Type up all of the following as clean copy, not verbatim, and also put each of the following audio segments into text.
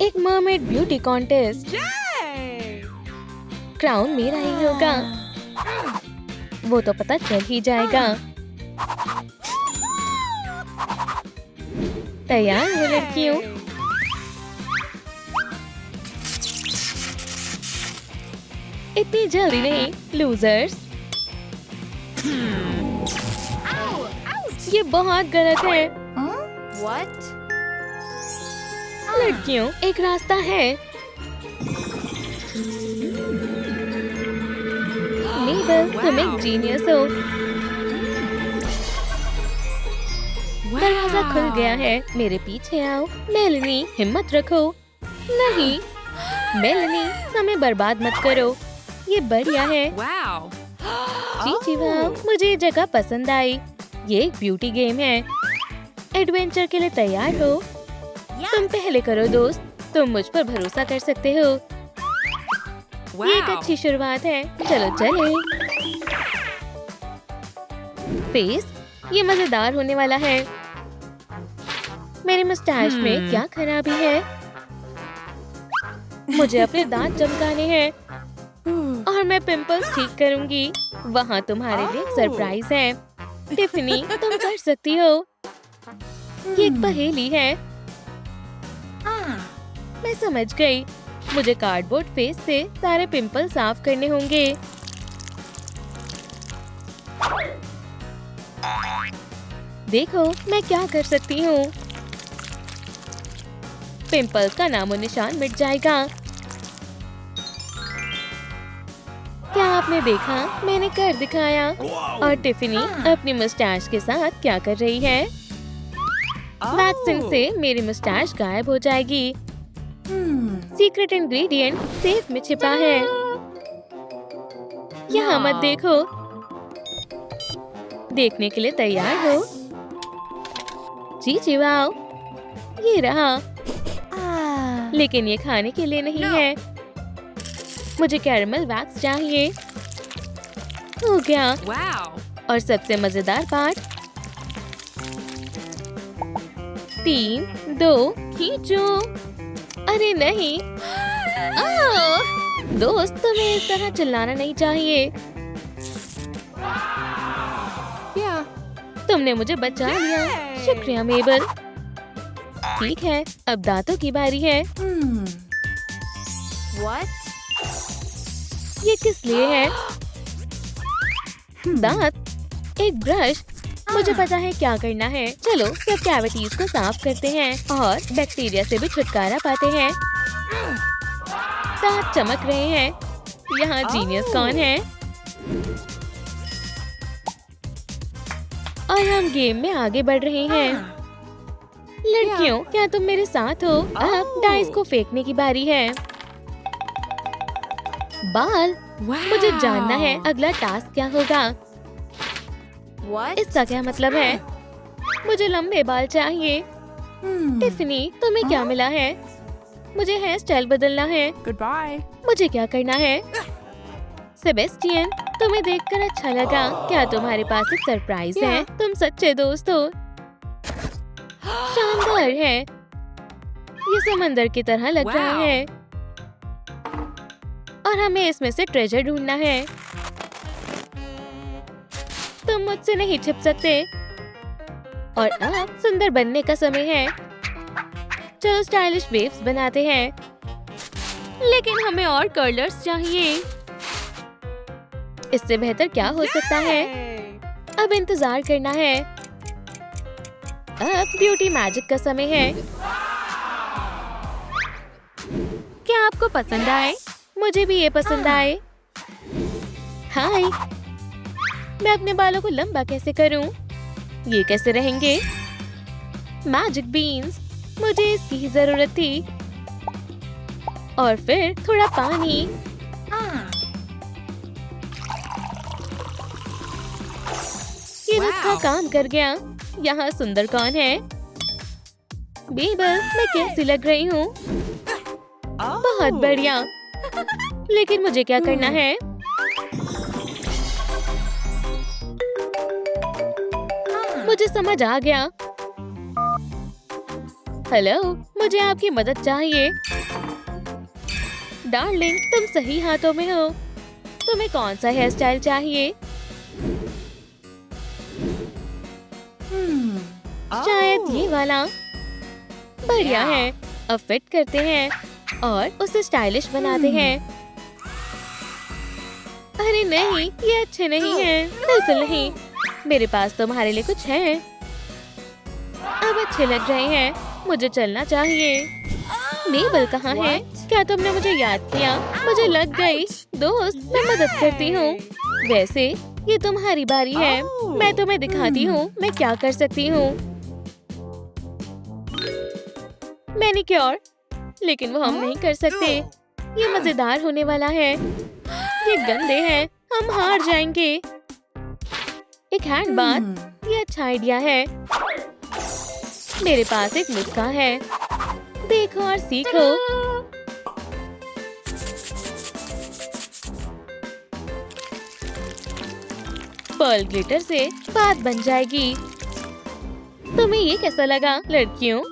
एक mermaid beauty contest. Crown मेरा ही होगा, वो तो पता चल ही जाएगा। तैयार हो लड़कियों? इतनी जल्दी नहीं लूजर्स। ये बहुत गलत है। लड़कियों एक रास्ता है। मेबल तुम एक जीनियस हो। दरवाजा खुल गया है, मेरे पीछे आओ। मेलनी हिम्मत रखो। नहीं मेलनी समय बर्बाद मत करो, ये बढ़िया है। जी जी वाह, मुझे ये जगह पसंद आई। ये एक ब्यूटी गेम है। एडवेंचर के लिए तैयार हो? तुम पहले करो दोस्त, तुम मुझ पर भरोसा कर सकते हो। ये एक अच्छी शुरुआत है, चलो चले। फेस, ये मजेदार होने वाला है। मेरे मुस्टैच में क्या खराबी है? मुझे अपने दांत चमकाने हैं और मैं पिंपल्स ठीक करूंगी। वहाँ तुम्हारे लिए सरप्राइज है। टिफनी तुम कर सकती हो। ये एक पहेली है। मैं समझ गई। मुझे कार्डबोर्ड फेस से सारे पिंपल साफ करने होंगे। देखो मैं क्या कर सकती हूँ। पिंपल्स का नामो निशान मिट जाएगा। क्या आपने देखा? मैंने कर दिखाया। और टिफनी अपनी मुस्टैच के साथ क्या कर रही है? वैक्सिंग से मेरी मुस्टैच गायब हो जाएगी। सीक्रेट इंग्रेडिएंट सेफ में छिपा है। यहाँ मत देखो। देखने के लिए तैयार हो? जी जी वाओ, ये रहा। लेकिन ये खाने के लिए नहीं है। मुझे कैरेमल वैक्स चाहिए। हो गया। और सबसे मजेदार पार्ट, 3, 2 खींचो। अरे नहीं। दोस्त तुम्हें इस तरह चिल्लाना नहीं चाहिए। तुमने मुझे बचा लिया। शुक्रिया मेबल। ठीक है, अब दांतों की बारी है। ये किस लिए है? दांत, एक ब्रश। मुझे पता है क्या करना है। चलो सब कैविटीज को साफ करते हैं और बैक्टीरिया से भी छुटकारा पाते हैं। दांत चमक रहे हैं। यहाँ जीनियस कौन है? और हम गेम में आगे बढ़ रहे हैं। लड़कियों क्या तुम मेरे साथ हो? अब डाइस को फेंकने की बारी है। बाल, मुझे जानना है अगला टास्क क्या होगा। इसका क्या मतलब है? मुझे लंबे बाल चाहिए। टिफनी तुम्हें क्या मिला है? मुझे हेयर स्टाइल बदलना है। मुझे क्या करना है? सेबेस्टियन तुम्हें देखकर अच्छा लगा। क्या तुम्हारे पास एक सरप्राइज है? तुम सच्चे दोस्त हो। शानदार है। ये समंदर की तरह लग रहा है और हमें इसमें से ट्रेजर ढूंढना है। तुम मुझसे नहीं छिप सकते। और अब सुंदर बनने का समय है। चलो स्टाइलिश वेव्स बनाते हैं। लेकिन हमें और कर्लर्स चाहिए। इससे बेहतर क्या हो सकता है? अब इंतजार करना है। अब ब्यूटी मैजिक का समय है। क्या आपको पसंद आए? मुझे भी ये पसंद आए। हाय, मैं अपने बालों को लंबा कैसे करूं? ये कैसे रहेंगे? मैजिक बीन्स, मुझे इसकी जरूरत थी। और फिर थोड़ा पानी। ये नुस्खा काम कर गया। यहाँ सुंदर कौन है? बीबल, मैं कैसी लग रही हूँ? बहुत बढ़िया। लेकिन मुझे क्या करना है? मुझे समझ आ गया। हेलो, मुझे आपकी मदद चाहिए। डार्लिंग, तुम सही हाथों में हो। तुम्हें कौन सा हेयर स्टाइल चाहिए? शायद ये वाला। बढ़िया है। अब फिट करते हैं और उसे स्टाइलिश बनाते हैं। अरे नहीं, ये अच्छे नहीं हैं। बिल्कुल नहीं। मेरे पास तुम्हारे लिए कुछ है। अब अच्छे लग रहे हैं। मुझे चलना चाहिए। मेबल कहाँ है? क्या तुमने मुझे याद किया? मुझे लग गई। दोस्त, मैं मदद करती हूँ। वैसे ये तुम्हारी बारी है। मैं तुम्हें दिखाती हूँ मैं क्या कर सकती हूँ। मैनीक्योर, लेकिन वो हम नहीं कर सकते। ये मजेदार होने वाला है। ये गंदे हैं। हम हार जाएंगे। एक हैंड बाथ, ये अच्छा आइडिया है। मेरे पास एक नुस्खा है। देखो और सीखो। पर्ल ग्लिटर से बात बन जाएगी। तुम्हें ये कैसा लगा लड़कियों?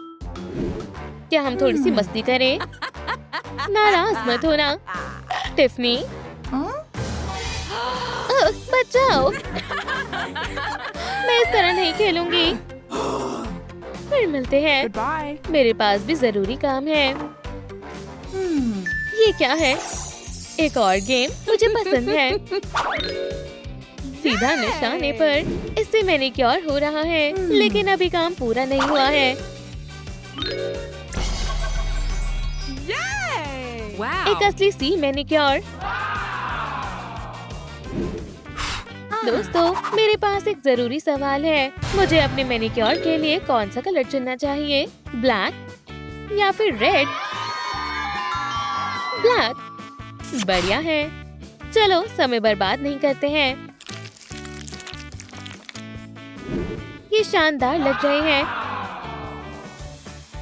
क्या हम थोड़ी सी मस्ती करें? नाराज मत होना। टिफनी, बचाओ। मैं इस तरह नहीं खेलूंगी। फिर मिलते हैं। मेरे पास भी जरूरी काम है। ये क्या है? एक और गेम मुझे पसंद है। सीधा निशाने पर। इससे मैनीक्योर हो रहा है, लेकिन अभी काम पूरा नहीं हुआ है। एक असली सी मैनीक्योर। दोस्तों, मेरे पास एक जरूरी सवाल है। मुझे अपने मैनीक्योर के लिए कौन सा कलर चुनना चाहिए? ब्लैक या फिर रेड? ब्लैक। बढ़िया है। चलो समय बर्बाद नहीं करते हैं। ये शानदार लग रहे हैं।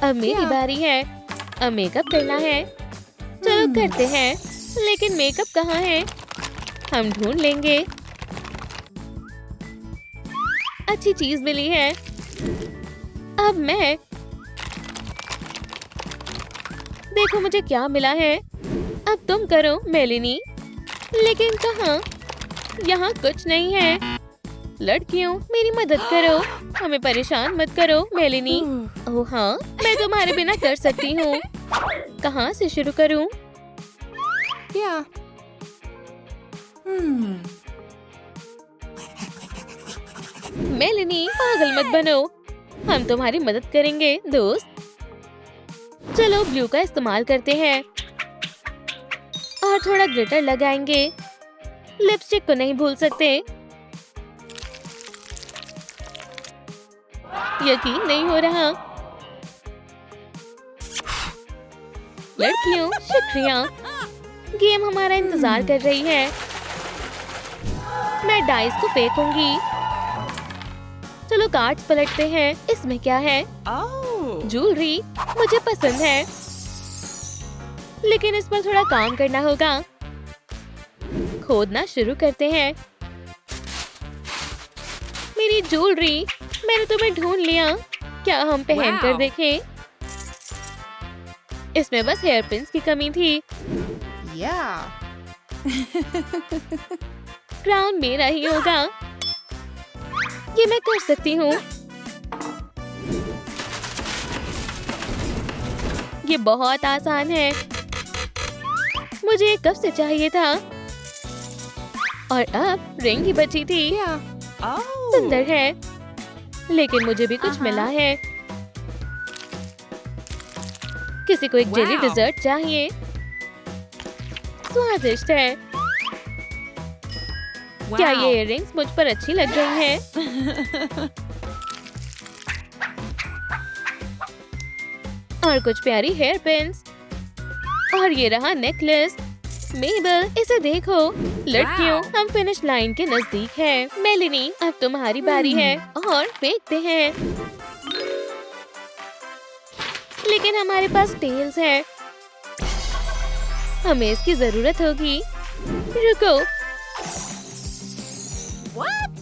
अब मेरी बारी है। अब मेकअप करना है। चलो करते हैं। लेकिन मेकअप कहाँ है? हम ढूंढ लेंगे। अच्छी चीज मिली है। अब मैं देखो मुझे क्या मिला है। अब तुम करो मेलिनी। लेकिन कहाँ? यहाँ कुछ नहीं है। लड़कियों, मेरी मदद करो। हमें परेशान मत करो मेलिनी। ओह हाँ, मैं तुम्हारे बिना कर सकती हूँ। कहाँ से शुरू करूँ? मेलिनी, पागल मत बनो। हम तुम्हारी मदद करेंगे दोस्त। चलो ब्लू का इस्तेमाल करते हैं और थोड़ा ग्लिटर लगाएंगे। लिपस्टिक को नहीं भूल सकते। यकीन नहीं हो रहा। लड़कियों, शुक्रिया। गेम हमारा इंतजार कर रही है। मैं डाइस को फेंकूंगी। चलो कार्ड्स पलटते हैं। इसमें क्या है? ज्वेलरी। मुझे पसंद है, लेकिन इस पर थोड़ा काम करना होगा। खोदना शुरू करते हैं। मेरी ज्वेलरी। मैंने तुम्हें ढूंढ लिया। क्या हम पहन कर देखें? इसमें बस हेयर पिन्स की कमी थी। क्राउन मेरा ही होगा। ये मैं कर सकती हूँ। ये बहुत आसान है। मुझे ये कब से चाहिए था। और अब रिंग ही बची थी। सुंदर है, लेकिन मुझे भी कुछ मिला है। किसी को एक जेली डिजर्ट चाहिए। स्वादिष्ट है। क्या ये इयररिंग्स मुझ पर अच्छी लग रही हैं? और कुछ प्यारी हेयर पिन्स। और ये रहा नेकलेस। मेबल, इसे देखो। लड़कियों, हम फिनिश लाइन के नजदीक हैं। मेलिनी, अब तुम्हारी बारी है। और फेंकते हैं। लेकिन हमारे पास टेल्स है। हमें इसकी जरूरत होगी। रुको।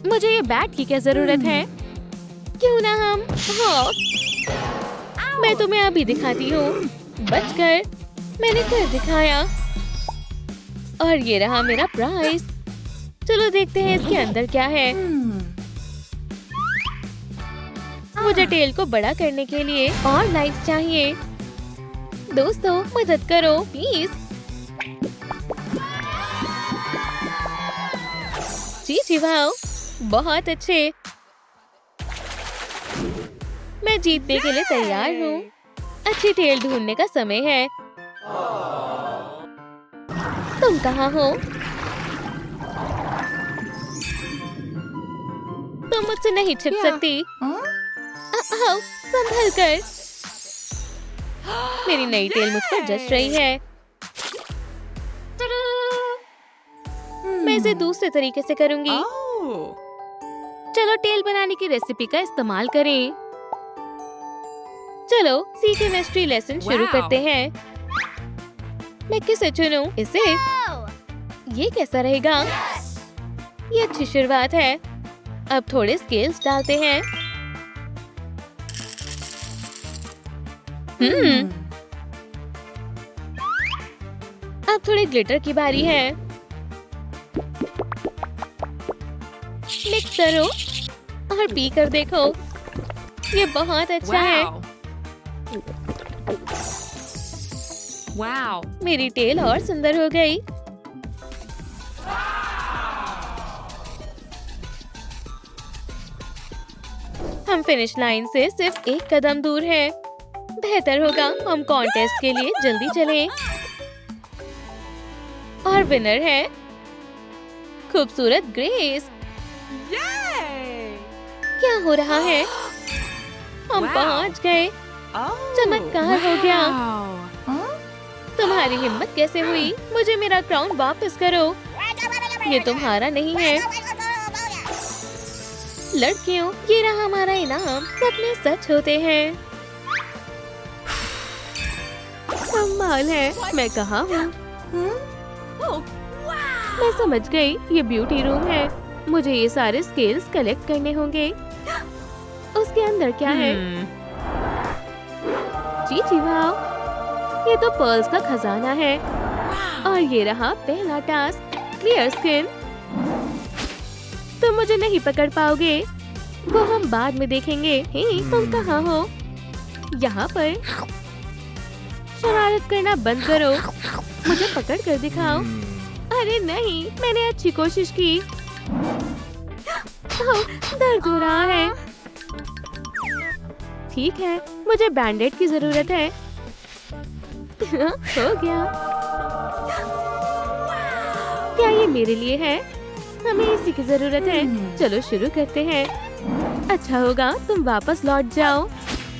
मुझे ये बैट की क्या जरूरत है? क्यों ना हम मैं तुम्हें अभी दिखाती हूँ। बचकर मैंने कर दिखाया और ये रहा मेरा प्राइज। चलो देखते हैं इसके अंदर क्या है। मुझे टेल को बड़ा करने के लिए और लाइट्स चाहिए। दोस्तों मदद करो प्लीज। जी वाओ, बहुत अच्छे। मैं जीतने के लिए तैयार हूँ। अच्छी टेल ढूंढने का समय है। तुम कहाँ हो? तुम मुझसे नहीं छिप सकती। आओ, संभल कर। मेरी नई टेल मुझ पर जच रही है। मैं इसे दूसरे तरीके से करूंगी। चलो टेल बनाने की रेसिपी का इस्तेमाल करें। चलो सी केमिस्ट्री लेसन शुरू करते हैं। मैं किसे चुनूं? इसे? ये कैसा रहेगा? ये अच्छी शुरुआत है। अब थोड़े स्केल्स डालते हैं। अब थोड़े ग्लिटर की बारी है। मिक्स करो और पी कर देखो। ये बहुत अच्छा है। मेरी टेल और सुंदर हो गई। हम फिनिश लाइन से सिर्फ एक कदम दूर है। बेहतर होगा हम कॉन्टेस्ट के लिए जल्दी चलें। और विनर है खूबसूरत ग्रेस। क्या हो रहा है? हम पहुंच गए। चमत्कार हो गया। तुम्हारी हिम्मत कैसे हुई? मुझे मेरा क्राउन वापस करो। ये तुम्हारा नहीं है। लड़कियों, ये रहा हमारा इनाम। सपने सच होते हैं। कमाल है। मैं कहाँ हूँ? मैं समझ गई। ये ब्यूटी रूम है। मुझे ये सारे स्केल्स कलेक्ट करने होंगे। उसके अंदर क्या है? जी वाह, ये तो पर्ल्स का खजाना है। और ये रहा पहला टास्क, क्लियर स्किन। तुम मुझे नहीं पकड़ पाओगे। वो हम बाद में देखेंगे। हे, तुम कहाँ हो? यहाँ पर। शरारत करना बंद करो। मुझे पकड़ कर दिखाओ। अरे नहीं, मैंने अच्छी कोशिश की। दर्द हो रहा है। ठीक है, मुझे बैंडेड की जरूरत है। हो गया। क्या ये मेरे लिए है? हमें इसी की जरूरत है। चलो शुरू करते हैं। अच्छा होगा तुम वापस लौट जाओ।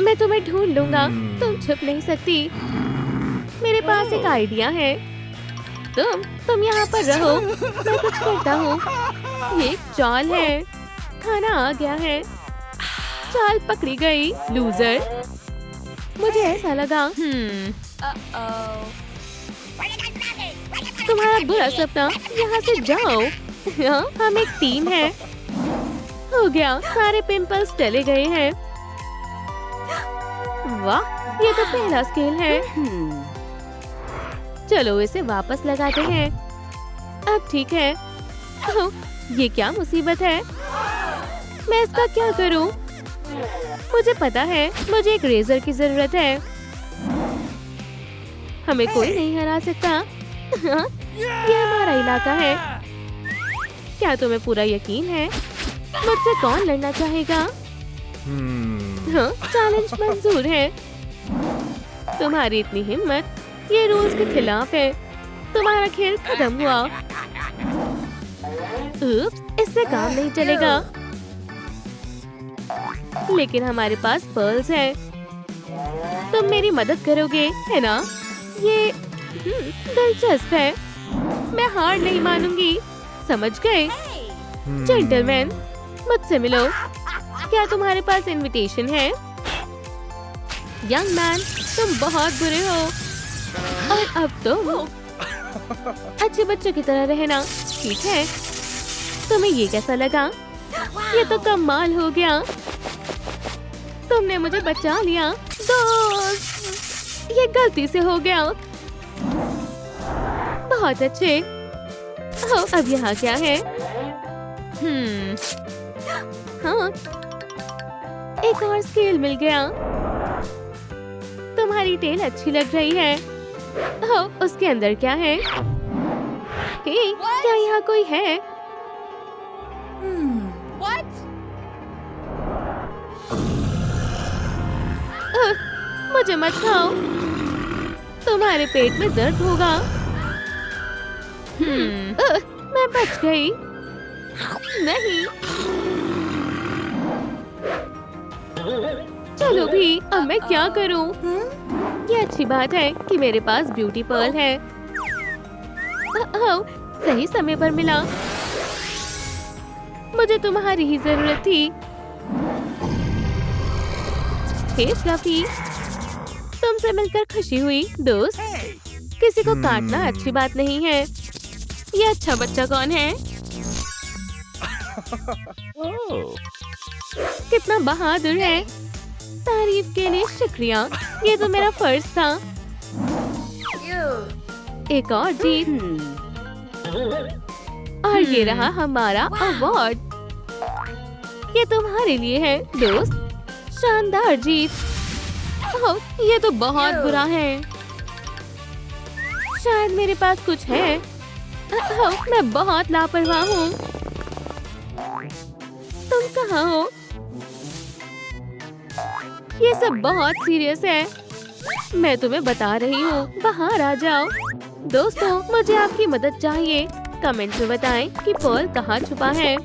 मैं तुम्हें ढूंढ लूंगा। तुम छुप नहीं सकती। मेरे पास एक आइडिया है। तुम यहाँ पर रहो। मैं कुछ करता हूँ। ये एक चाल है। खाना आ गया है। चाल पकड़ी गई। लूजर। मुझे ऐसा लगा। तुम्हारा बुरा सपना। यहाँ से जाओ। हम एक टीम है। हो गया, सारे पिंपल्स चले गए हैं। वाह, ये तो पहला स्केल है। चलो इसे वापस लगाते हैं। अब ठीक है। ओह, ये क्या मुसीबत है? मैं इसका क्या करूं? मुझे पता है, मुझे एक रेजर की जरूरत है। हमें कोई नहीं हरा सकता। ये हमारा इलाका है। क्या तुम्हें पूरा यकीन है? मुझसे कौन लड़ना चाहेगा? हाँ, चैलेंज मंजूर है। तुम्हारी इतनी हिम्मत, ये रूल्स के खिलाफ है। तुम्हारा खेल खत्म हुआ। उप्स, इससे काम नहीं चलेगा। लेकिन हमारे पास पर्ल्स है। तुम मेरी मदद करोगे, है ना? ये दिलचस्प है। मैं हार नहीं मानूंगी। समझ गए? जेंटलमैन, मुझसे मिलो। क्या तुम्हारे पास इनविटेशन है? यंग मैन, तुम बहुत बुरे हो। और अब तुम अच्छे बच्चों की तरह रहना, ठीक है? तुम्हें ये कैसा लगा? ये तो कमाल हो गया। तुमने मुझे बचा लिया। 2 दोस्त, ये गलती से हो गया। बहुत अच्छे। अब यहाँ क्या है? हाँ, एक और स्केल मिल गया। तुम्हारी टेल अच्छी लग रही है। उसके अंदर क्या है? हे, क्या यहाँ कोई है? मुझे मत खाओ, तुम्हारे पेट में दर्द होगा। मैं बच गई। नहीं, चलो भी, अब मैं क्या करूं? ये अच्छी बात है कि मेरे पास ब्यूटी पर्ल है। सही समय पर मिला। मुझे तुम्हारी ही जरूरत थी। हे फ्लफी, तुमसे मिलकर खुशी हुई दोस्त। किसी को काटना अच्छी बात नहीं है। ये अच्छा बच्चा कौन है? कितना बहादुर है। तारीफ के लिए शुक्रिया, ये तो मेरा फर्ज था। एक और जीत। और ये रहा हमारा अवार्ड। ये तुम्हारे लिए है दोस्त। शानदार जीत। ओह, ये तो बहुत बुरा है। शायद मेरे पास कुछ है। मैं बहुत लापरवाह हूँ। तुम कहाँ हो? ये सब बहुत सीरियस है। मैं तुम्हें बता रही हूँ, बाहर आ जाओ। दोस्तों, मुझे आपकी मदद चाहिए। कमेंट में बताएं कि पर्ल कहाँ छुपा है।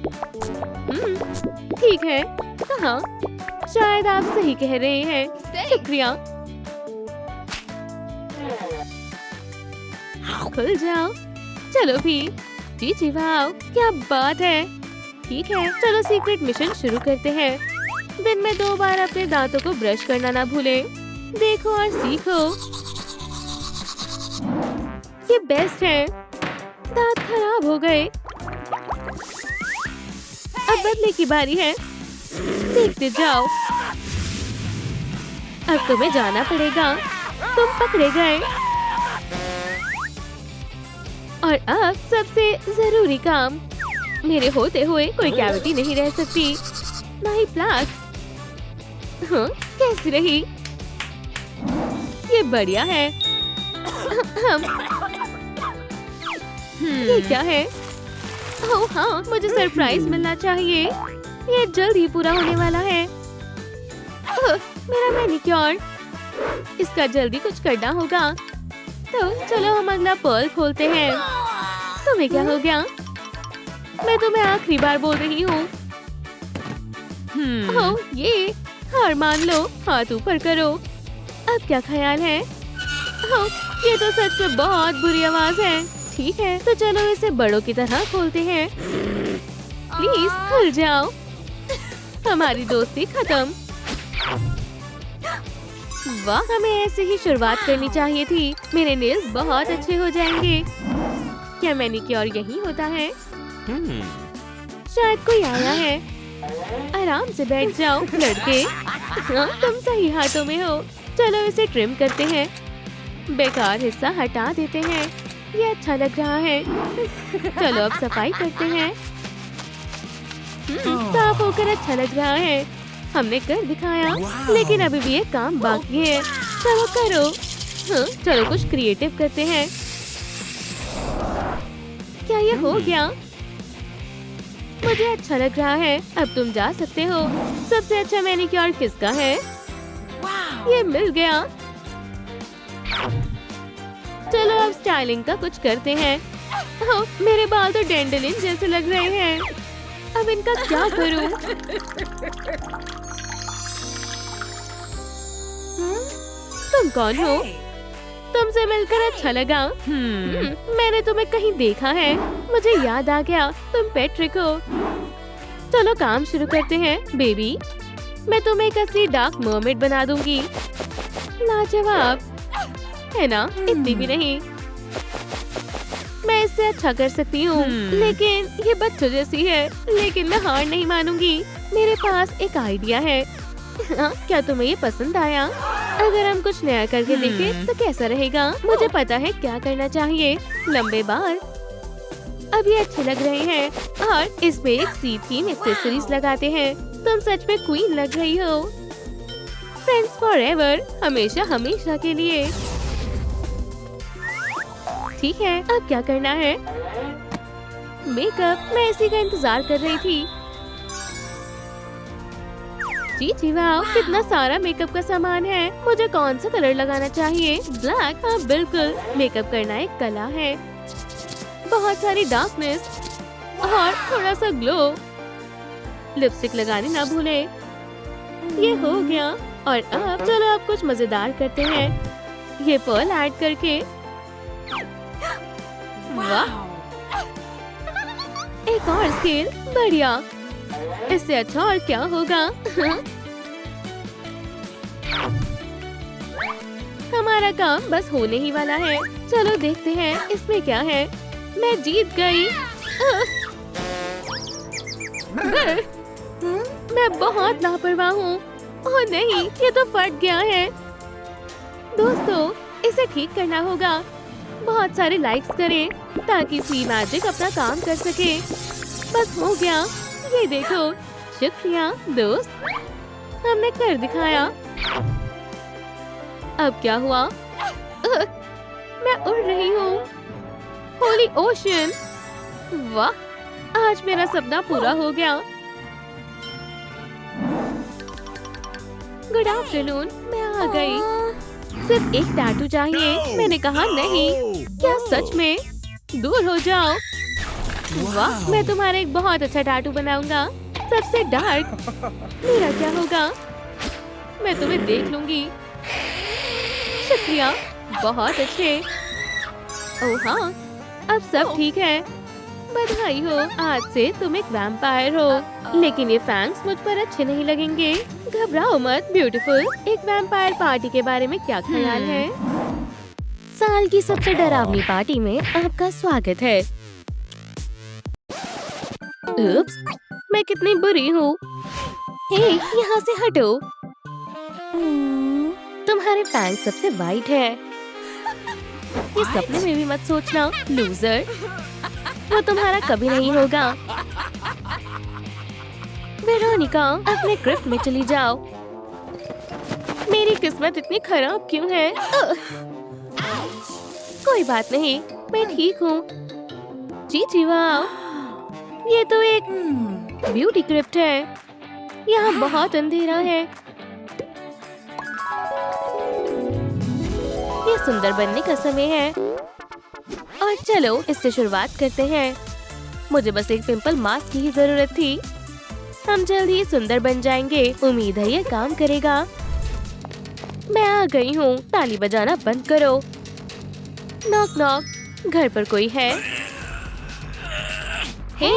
ठीक है, कहाँ? शायद आप सही कह रहे हैं। शुक्रिया। खुल जाओ। चलो भी। जी वाह, क्या बात है। ठीक है, चलो सीक्रेट मिशन शुरू करते हैं। दिन में 2 बार अपने दांतों को ब्रश करना ना भूलें। देखो और सीखो। ये बेस्ट है। दांत खराब हो गए। अब बदले की बारी है। देखते जाओ। अब तुम्हें जाना पड़ेगा। तुम पकड़े गए। और अब सबसे जरूरी काम। मेरे होते हुए कोई कैविटी नहीं रह सकती। नहीं प्लास। हाँ, कैसी रही? ये बढ़िया है। ये क्या है? ओह हाँ, मुझे सरप्राइज मिलना चाहिए। ये जल्द ही पूरा होने वाला है। मेरा मैनिक्योर। इसका जल्दी कुछ करना होगा। तो चलो हम अगला पर्ल खोलते हैं। तुम्हें क्या हो गया? मैं तुम्हें आखिरी बार बोल रही हूँ। ओह, ये हार मान लो। हाथ ऊपर करो। अब क्या ख्याल है? ओह, ये तो सच में बहुत बुरी आवाज है। ठीक है, तो चलो इसे बड़ों की तरह खोलते हैं। प्लीज खुल जाओ। हमारी दोस्ती खत्म। वाह, हमें ऐसे ही शुरुआत करनी चाहिए थी। मेरे नेल्स बहुत अच्छे हो जाएंगे। क्या मैनिक्योर यही होता है? शायद कोई आया है। आराम से बैठ जाओ लड़के। हाँ, तुम सही हाथों में हो। चलो इसे ट्रिम करते हैं। बेकार हिस्सा हटा देते हैं। ये अच्छा लग रहा है। चलो अब सफाई करते हैं। साफ होकर अच्छा लग रहा है। हमने कर दिखाया, लेकिन अभी भी ये काम बाकी है। चलो करो। हाँ, चलो कुछ क्रिएटिव करते हैं। क्या ये हो गया? मुझे अच्छा लग रहा है। अब तुम जा सकते हो। सबसे अच्छा मैनिक्योर किसका है? ये मिल गया। चलो अब स्टाइलिंग का कुछ करते हैं। ओह, मेरे बाल तो डेंडलिन जैसे लग रहे हैं। अब इनका क्या करूं? तुम कौन हो? तुमसे मिलकर अच्छा लगा। मैंने तुम्हें कहीं देखा है। मुझे याद आ गया, तुम पैट्रिक हो। चलो काम शुरू करते हैं बेबी। मैं तुम्हें एक असली डार्क मर्मेड बना दूंगी। लाजवाब है ना? इतनी भी नहीं। मैं इससे अच्छा कर सकती हूँ, लेकिन ये बच्चों जैसी है। लेकिन मैं हार नहीं मानूंगी। मेरे पास एक आइडिया है। क्या तुम्हें ये पसंद आया? अगर हम कुछ नया करके देखें तो कैसा रहेगा? मुझे पता है क्या करना चाहिए। लंबे बाल, अब ये अच्छे लग रहे हैं और इस पे एक सी थीम एक्सेसरीज लगाते हैं। तुम सच में क्वीन लग रही हो। फ्रेंड्स फॉरएवर, हमेशा हमेशा के लिए। ठीक है, अब क्या करना है? मेकअप, मैं इसी का इंतजार कर रही थी। जी वाह, कितना सारा मेकअप का सामान है। मुझे कौन सा कलर लगाना चाहिए? ब्लैक? हाँ बिल्कुल, मेकअप करना एक कला है। बहुत सारी डार्कनेस और थोड़ा सा ग्लो। लिपस्टिक लगाने ना भूले। ये हो गया। और अब चलो अब कुछ मजेदार करते हैं। ये पर्ल ऐड करके। वाह, एक और स्केल, बढ़िया। इससे अच्छा और क्या होगा? हमारा काम बस होने ही वाला है। चलो देखते हैं इसमें क्या है। मैं जीत गई। मैं बहुत लापरवाह हूँ। ओह नहीं, ये तो फट गया है। दोस्तों, इसे ठीक करना होगा। बहुत सारे लाइक्स करें ताकि सी मैजिक अपना काम कर सके। बस हो गया, ये देखो। शुक्रिया दोस्त, हमने कर दिखाया। अब क्या हुआ? मैं उड़ रही हूँ। होली ओशन, वाह, आज मेरा सपना पूरा हो गया। गुड आफ्टरनून, मैं आ गई। सिर्फ एक टैटू चाहिए। मैंने कहा नहीं। क्या सच में? दूर हो जाओ। वाह, मैं तुम्हारा एक बहुत अच्छा टैटू बनाऊंगा, सबसे डार्क। मेरा क्या होगा? मैं तुम्हें देख लूंगी। शुक्रिया, बहुत अच्छे। ओह हाँ, अब सब ठीक है। बधाई हो, आज से तुम एक वैम्पायर हो। लेकिन ये फैंस मुझ पर अच्छे नहीं लगेंगे। घबराओ मत ब्यूटीफुल। एक वैम्पायर पार्टी के बारे में क्या ख्याल है? साल की सबसे डरावनी पार्टी में आपका स्वागत है। उप्स, मैं कितनी बुरी हूँ। हे, यहाँ से हटो। तुम्हारे फैंस सबसे वाइट है। ये सपने में भी मत सोचना, लूजर। वो तुम्हारा कभी नहीं होगा। वेरोनिका, अपने ग्रिफ में चली जाओ। मेरी किस्मत इतनी खराब क्यों है? कोई बात नहीं, मैं ठीक हूँ। जी वाह, ये तो एक ब्यूटी क्रिप्ट है। यहाँ बहुत अंधेरा है। ये सुंदर बनने का समय है। और चलो इससे शुरुआत करते हैं। मुझे बस एक पिंपल मास्क की ही जरूरत थी। हम जल्द ही सुंदर बन जाएंगे। उम्मीद है ये काम करेगा। मैं आ गई हूँ। ताली बजाना बंद करो। नॉक नॉक, घर पर कोई है? हे,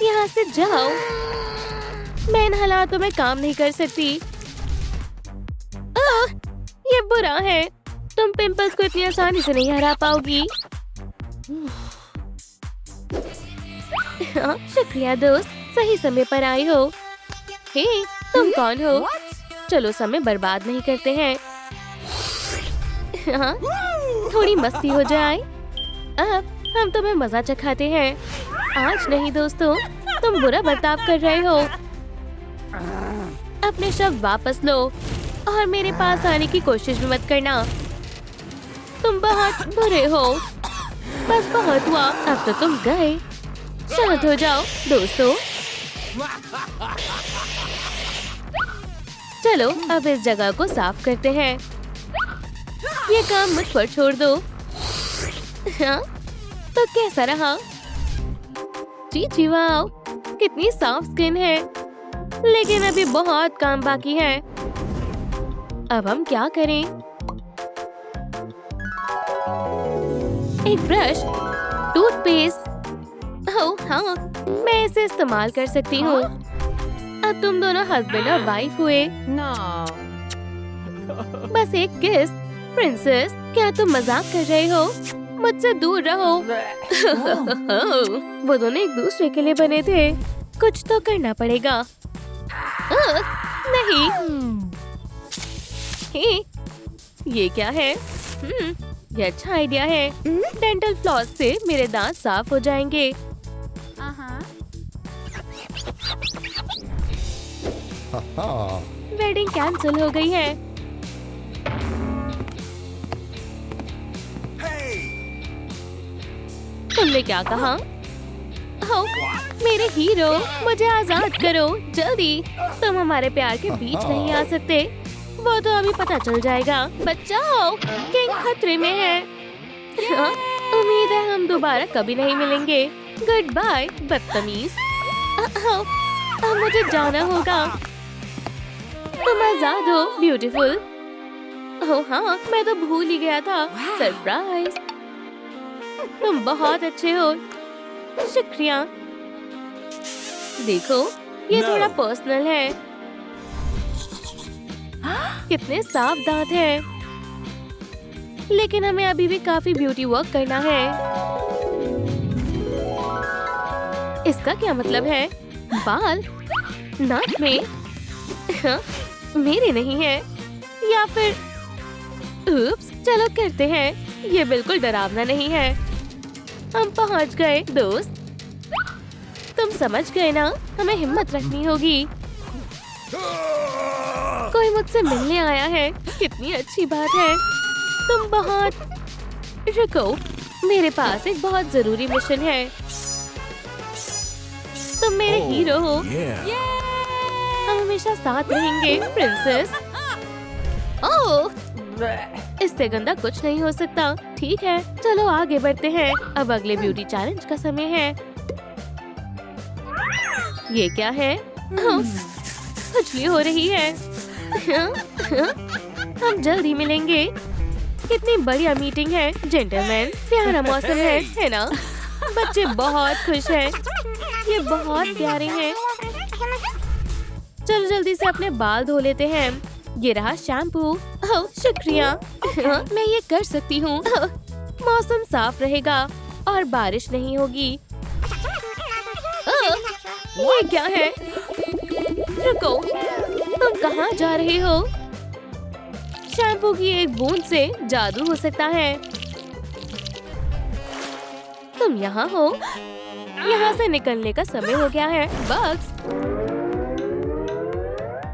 यहाँ से जाओ। मैं इन हालातों में काम नहीं कर सकती। ये बुरा है। तुम पिंपल्स को इतनी आसानी से नहीं हरा पाओगी। शुक्रिया दोस्त, सही समय पर आई हो। हे, तुम कौन हो? चलो समय बर्बाद नहीं करते हैं। थोड़ी मस्ती हो जाए। अब हम तुम्हें मजा चखाते हैं। आज नहीं दोस्तों, तुम बुरा बर्ताव कर रहे हो। अपने शब्द वापस लो और मेरे पास आने की कोशिश भी मत करना। तुम बहुत बुरे हो। बस बहुत हुआ, अब तो तुम गए। शांत हो जाओ दोस्तों। चलो अब इस जगह को साफ करते हैं। ये काम मुझ पर छोड़ दो। हाँ, तो कैसा रहा? जी वाह, कितनी साफ स्किन है। लेकिन अभी बहुत काम बाकी है। अब हम क्या करें? एक ब्रश, टूथपेस्ट। ओह हाँ, मैं इसे इस्तेमाल कर सकती हूँ। अब तुम दोनों हस्बैंड और वाइफ हुए। बस एक किस। प्रिंसेस, क्या तुम मजाक कर रहे हो? मुझसे दूर रहो। वो दोनों एक दूसरे के लिए बने थे। कुछ तो करना पड़ेगा। नहीं। ये क्या है? ये अच्छा आइडिया है। डेंटल फ्लॉस से मेरे दांत साफ हो जाएंगे। वेडिंग कैंसिल हो गई है। तुमने क्या कहा? ओह, मेरे हीरो, मुझे आजाद करो जल्दी। तुम हमारे प्यार के बीच नहीं आ सकते। वो तो अभी पता चल जाएगा। बचाओ, किंग खतरे में है। हाँ, उम्मीद है हम दोबारा कभी नहीं मिलेंगे। गुड बाय बदतमीज। अब मुझे जाना होगा। तुम आजाद हो ब्यूटीफुल। ओह हाँ, मैं तो भूल ही गया था। सरप्राइज। तुम बहुत अच्छे हो। शुक्रिया। देखो, ये थोड़ा पर्सनल है। कितने साफ दांत हैं। लेकिन हमें अभी भी काफी ब्यूटी वर्क करना है। इसका क्या मतलब है? बाल नाक में? हाँ, मेरे नहीं है। या फिर उप्स, चलो करते हैं। ये बिल्कुल डरावना नहीं है। हम पहुंच गए दोस्त। तुम समझ गए ना, हमें हिम्मत रखनी होगी। कोई मुझसे मिलने आया है। कितनी अच्छी बात है। तुम बहुत रुको, मेरे पास एक बहुत जरूरी मिशन है। तुम मेरे हीरो हो। हम हमेशा साथ रहेंगे प्रिंसेस। ओह, इससे गंदा कुछ नहीं हो सकता। ठीक है, चलो आगे बढ़ते हैं। अब अगले ब्यूटी चैलेंज का समय है। ये क्या है? खुजली हो रही है। हम जल्द ही मिलेंगे। कितनी बढ़िया मीटिंग है जेंटलमैन। प्यारा मौसम है ना? बच्चे बहुत खुश हैं। ये बहुत प्यारे हैं। चलो जल्दी से अपने बाल धो लेते हैं। ये रहा शैम्पू। ओह शुक्रिया। मैं ये कर सकती हूँ। मौसम साफ रहेगा और बारिश नहीं होगी। ये क्या है? रुको, तुम कहाँ जा रहे हो? शैम्पू की एक बूंद से जादू हो सकता है। तुम यहाँ हो। यहाँ से निकलने का समय हो गया है। बग्स,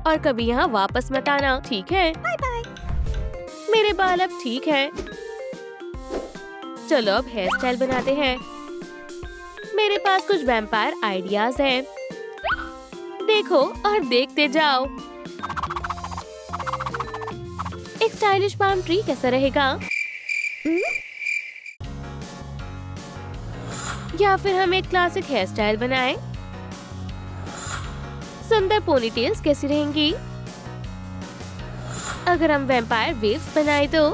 और कभी यहाँ वापस मत आना, ठीक है? Bye bye. मेरे बाल अब ठीक है। चलो अब हेयर स्टाइल बनाते हैं। मेरे पास कुछ वैम्पायर आइडियाज हैं। देखो और देखते जाओ। एक स्टाइलिश पाम ट्री कैसा रहेगा? या फिर हम एक क्लासिक हेयर स्टाइल बनाएं? सुंदर पोनीटेल्स कैसी रहेंगी? अगर हम वैम्पायर वेव्स बनाए तो?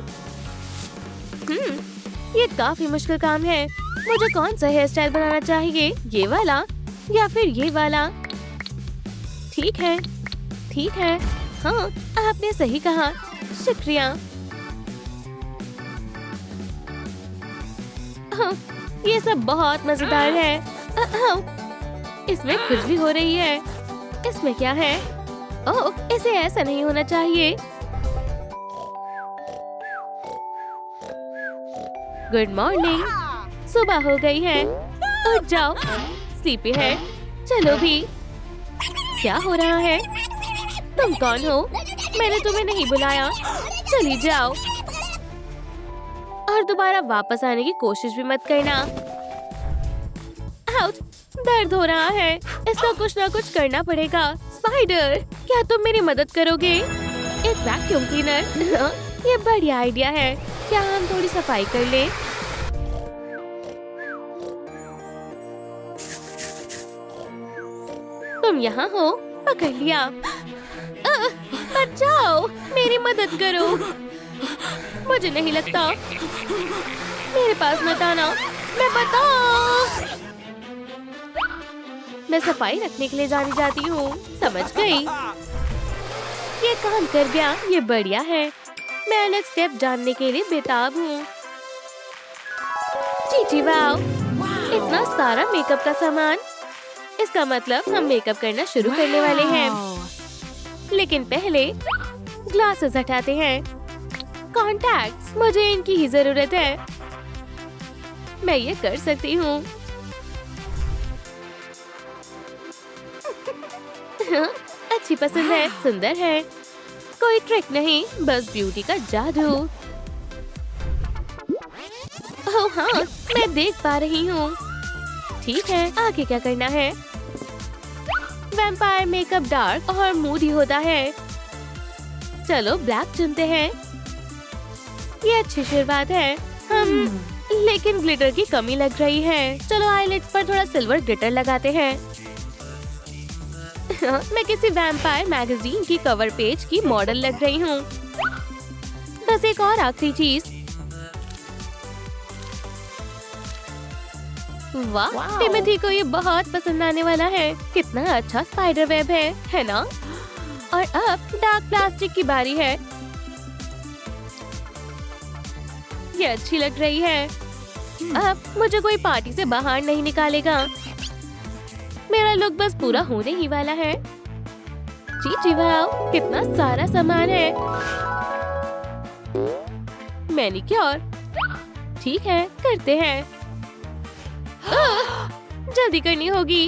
ये काफी मुश्किल काम है। मुझे कौन सा हेयर स्टाइल बनाना चाहिए? ये वाला या फिर ये वाला? ठीक है, ठीक है। हाँ, आपने सही कहा। शुक्रिया। ये सब बहुत मजेदार है। इसमें खुजली हो रही है। इसमें क्या है? ओह, इसे ऐसा नहीं होना चाहिए। Good morning. सुबह हो गई है। उठ जाओ, स्लीपी है। चलो भी। क्या हो रहा है? तुम कौन हो? मैंने तुम्हें नहीं बुलाया। चली जाओ और दोबारा वापस आने की कोशिश भी मत करना। आउट, दर्द हो रहा है। इसका कुछ ना कुछ करना पड़ेगा। स्पाइडर, क्या तुम मेरी मदद करोगे? एक वैक्यूम क्लीनर। ये बढ़िया आइडिया है। क्या हम थोड़ी सफाई कर ले? तुम यहाँ हो? पकड़ लिया। बचाओ, मेरी मदद करो। मुझे नहीं लगता। मेरे पास मत आना। मैं मैं सफाई रखने के लिए जानी जाती हूँ। समझ गई। ये काम कर गया। ये बढ़िया है। मैं अलग स्टेप जानने के लिए बेताब हूँ। चीची वाओ, इतना सारा मेकअप का सामान। इसका मतलब हम मेकअप करना शुरू करने वाले हैं। लेकिन पहले ग्लासेस हटाते हैं। कॉन्टैक्ट्स, मुझे इनकी ही जरूरत है। मैं ये कर सकती हूँ। अच्छी पसंद है, सुंदर है। कोई ट्रिक नहीं, बस ब्यूटी का जादू। ओह हाँ, मैं देख पा रही हूँ। ठीक है, आगे क्या करना है? वैम्पायर मेकअप डार्क और मूडी होता है। चलो ब्लैक चुनते हैं। ये अच्छी शुरुआत है। लेकिन ग्लिटर की कमी लग रही है। चलो आईलिड्स पर थोड़ा सिल्वर ग्लिटर लगाते हैं। मैं किसी वैम्पायर मैगजीन की कवर पेज की मॉडल लग रही हूँ। बस एक और आखिरी चीज। वाह, टिमोथी को ये बहुत पसंद आने वाला है। कितना अच्छा स्पाइडर वेब है ना? और अब डार्क प्लास्टिक की बारी है। ये अच्छी लग रही है। अब मुझे कोई पार्टी से बाहर नहीं निकालेगा। मेरा लुक बस पूरा होने ही वाला है। जी वाह, कितना सारा सामान है। मैनिक्योर, ठीक है, करते हैं। जल्दी करनी होगी।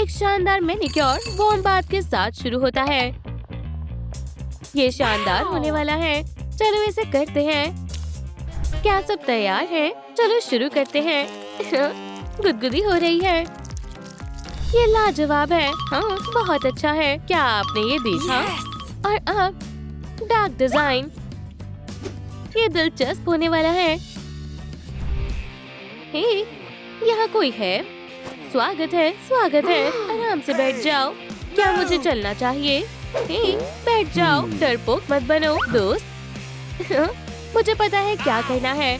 एक शानदार मैनिक्योर वार्म बाथ के साथ शुरू होता है। ये शानदार होने वाला है। चलो इसे करते हैं। क्या सब तैयार है? चलो शुरू करते हैं। गुदगुदी हो रही है। ये लाजवाब है। हाँ, बहुत अच्छा है। क्या आपने ये देखा? और अब डार्क डिजाइन। ये दिलचस्प होने वाला है। हे, यहाँ कोई है? स्वागत है, स्वागत है। आराम से बैठ जाओ। क्या मुझे चलना चाहिए? हे, बैठ जाओ, डरपोक मत बनो दोस्त। मुझे पता है क्या करना है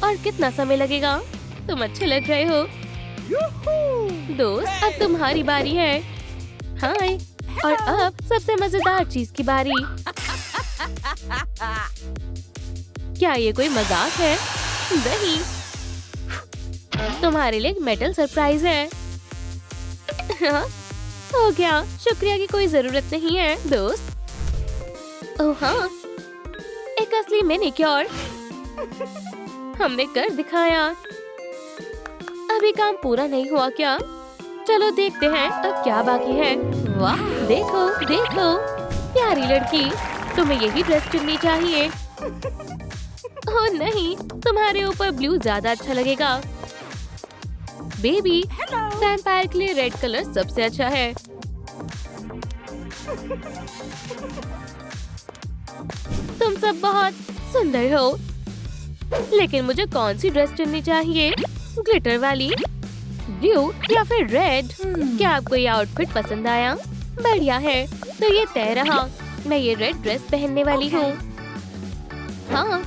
और कितना समय लगेगा। तुम अच्छे लग रहे हो दोस्त। अब तुम्हारी बारी है। हाय, और अब सबसे मजेदार चीज की बारी। क्या ये कोई मजाक है? नहीं, तुम्हारे लिए मेटल सरप्राइज है। हो गया, शुक्रिया की कोई जरूरत नहीं है दोस्त। ओह हाँ, एक असली मैनिक्योर हमने कर दिखाया। अभी काम पूरा नहीं हुआ क्या? चलो देखते हैं अब क्या बाकी है। वाह, देखो देखो, प्यारी लड़की, तुम्हें यही ड्रेस चुननी चाहिए। ओह नहीं, तुम्हारे ऊपर ब्लू ज्यादा अच्छा लगेगा। बेबी, वैम्पायर के लिए रेड कलर सबसे अच्छा है। तुम सब बहुत सुंदर हो, लेकिन मुझे कौन सी ड्रेस चुननी चाहिए? ग्लिटर वाली, ब्लू या फिर रेड? क्या आपको ये आउटफिट पसंद आया? बढ़िया है, तो ये तय रहा। मैं ये रेड ड्रेस पहनने वाली हूँ। हाँ,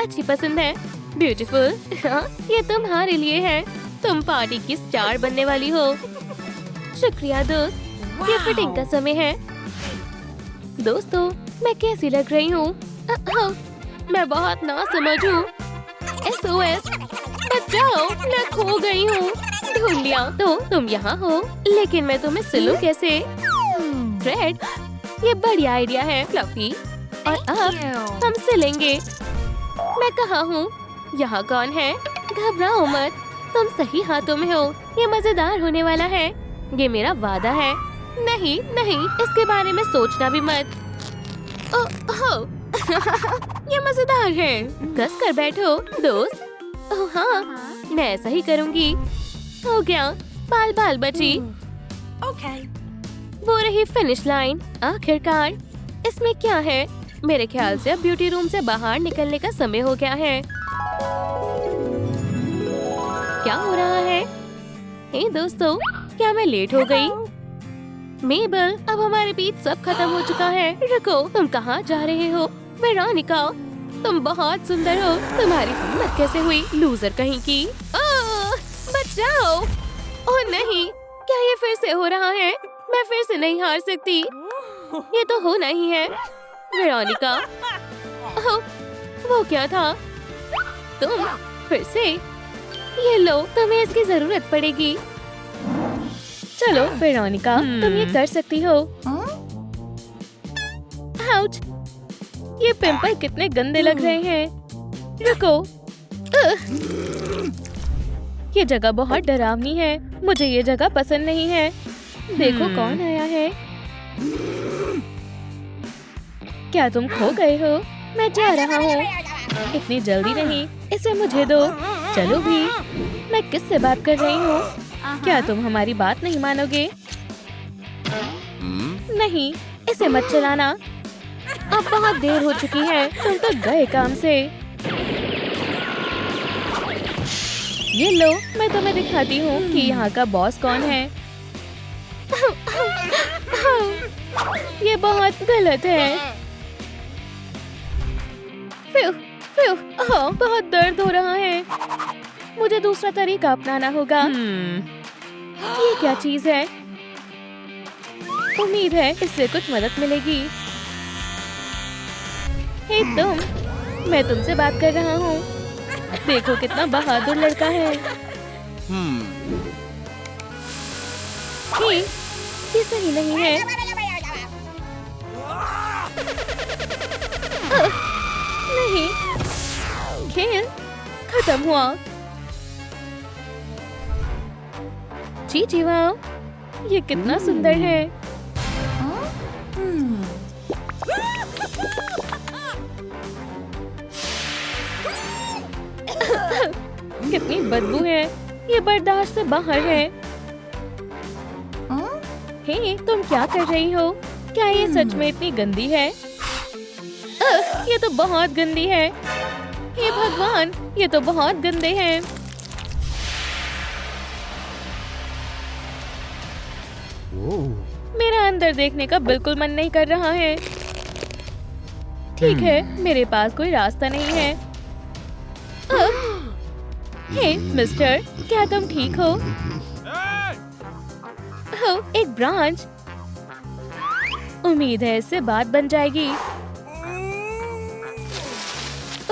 अच्छी पसंद है, ब्यूटीफुल। हाँ, ये तुम्हारे लिए है। तुम पार्टी की स्टार बनने वाली हो। शुक्रिया दोस्त। ये फिटिंग का समय है। दोस्तों, मैं कैसी लग रही हूँ? मैं बहुत नासमझ हूँ। SOS, बचाओ, मैं खो गई हूँ। ढूंढ लिया। तो तुम यहाँ हो, लेकिन मैं तुम्हें सिलूं कैसे? रेड, ये बढ़िया आइडिया है फ्लफी। और अब हम सिलेंगे। मैं कहाँ हूँ? यहाँ कौन है? घबराओ मत, तुम सही हाथों में हो। ये मजेदार होने वाला है, ये मेरा वादा है। नहीं नहीं, इसके बारे में सोचना भी मत। ओह, ये मजेदार है। कस कर बैठो दोस्त। ओह हाँ, मैं ऐसा ही करूँगी। हो गया, बाल बाल बची। वो रही फिनिश लाइन। आखिरकार, इसमें क्या है? मेरे ख्याल से अब ब्यूटी रूम से बाहर निकलने का समय हो गया है। क्या हो रहा है? हे दोस्तों, क्या मैं लेट हो गई? मेबल, अब हमारे बीच सब खत्म हो चुका है। रुको, तुम कहाँ जा रहे हो? वेरोनिका, तुम बहुत सुंदर हो। तुम्हारी हिम्मत कैसे हुई, लूजर कहीं की? बचाओ! ओह नहीं, क्या ये फिर से हो रहा है? मैं फिर से नहीं हार सकती। ये तो होना ही है। वेरोनिका, ओह, वो क्या था? तुम फिर से? ये लो, तुम्हें इसकी जरूरत पड़ेगी। चलो वेरोनिका, तुम ये कर सकती हो। आउच! ये पिंपल कितने गंदे लग रहे हैं। रुको। ये जगह बहुत डरावनी है। मुझे ये जगह पसंद नहीं है। देखो कौन आया है। क्या तुम खो गए हो? मैं जा रहा हूँ। इतनी जल्दी नहीं, इसे मुझे दो। चलो भी। मैं किससे बात कर रही हूँ? क्या तुम हमारी बात नहीं मानोगे? नहीं, इसे मत चलाना। अब बहुत देर हो चुकी है। तुम तो गए काम से। ये लो, मैं तुम्हें दिखाती हूँ कि यहाँ का बॉस कौन है। ये बहुत गलत है। फिर, बहुत दर्द हो रहा है। मुझे दूसरा तरीका अपनाना होगा। ये क्या चीज है? उम्मीद है इससे कुछ मदद मिलेगी। हे तुम, मैं तुमसे बात कर रहा हूँ। देखो कितना बहादुर लड़का है। ये सही नहीं है। नहीं, खेल खत्म हुआ। जी वाह, ये कितना सुंदर है। कितनी बदबू है। ये बर्दाश्त से बाहर है। हे, तुम क्या कर रही हो? क्या ये सच में इतनी गंदी है? ये तो बहुत गंदी है। हे भगवान, ये तो बहुत गंदे हैं। मेरा अंदर देखने का बिल्कुल मन नहीं कर रहा है। ठीक है, मेरे पास कोई रास्ता नहीं है। हे मिस्टर, क्या तुम ठीक हो? एक ब्रांच। उम्मीद है इससे बात बन जाएगी।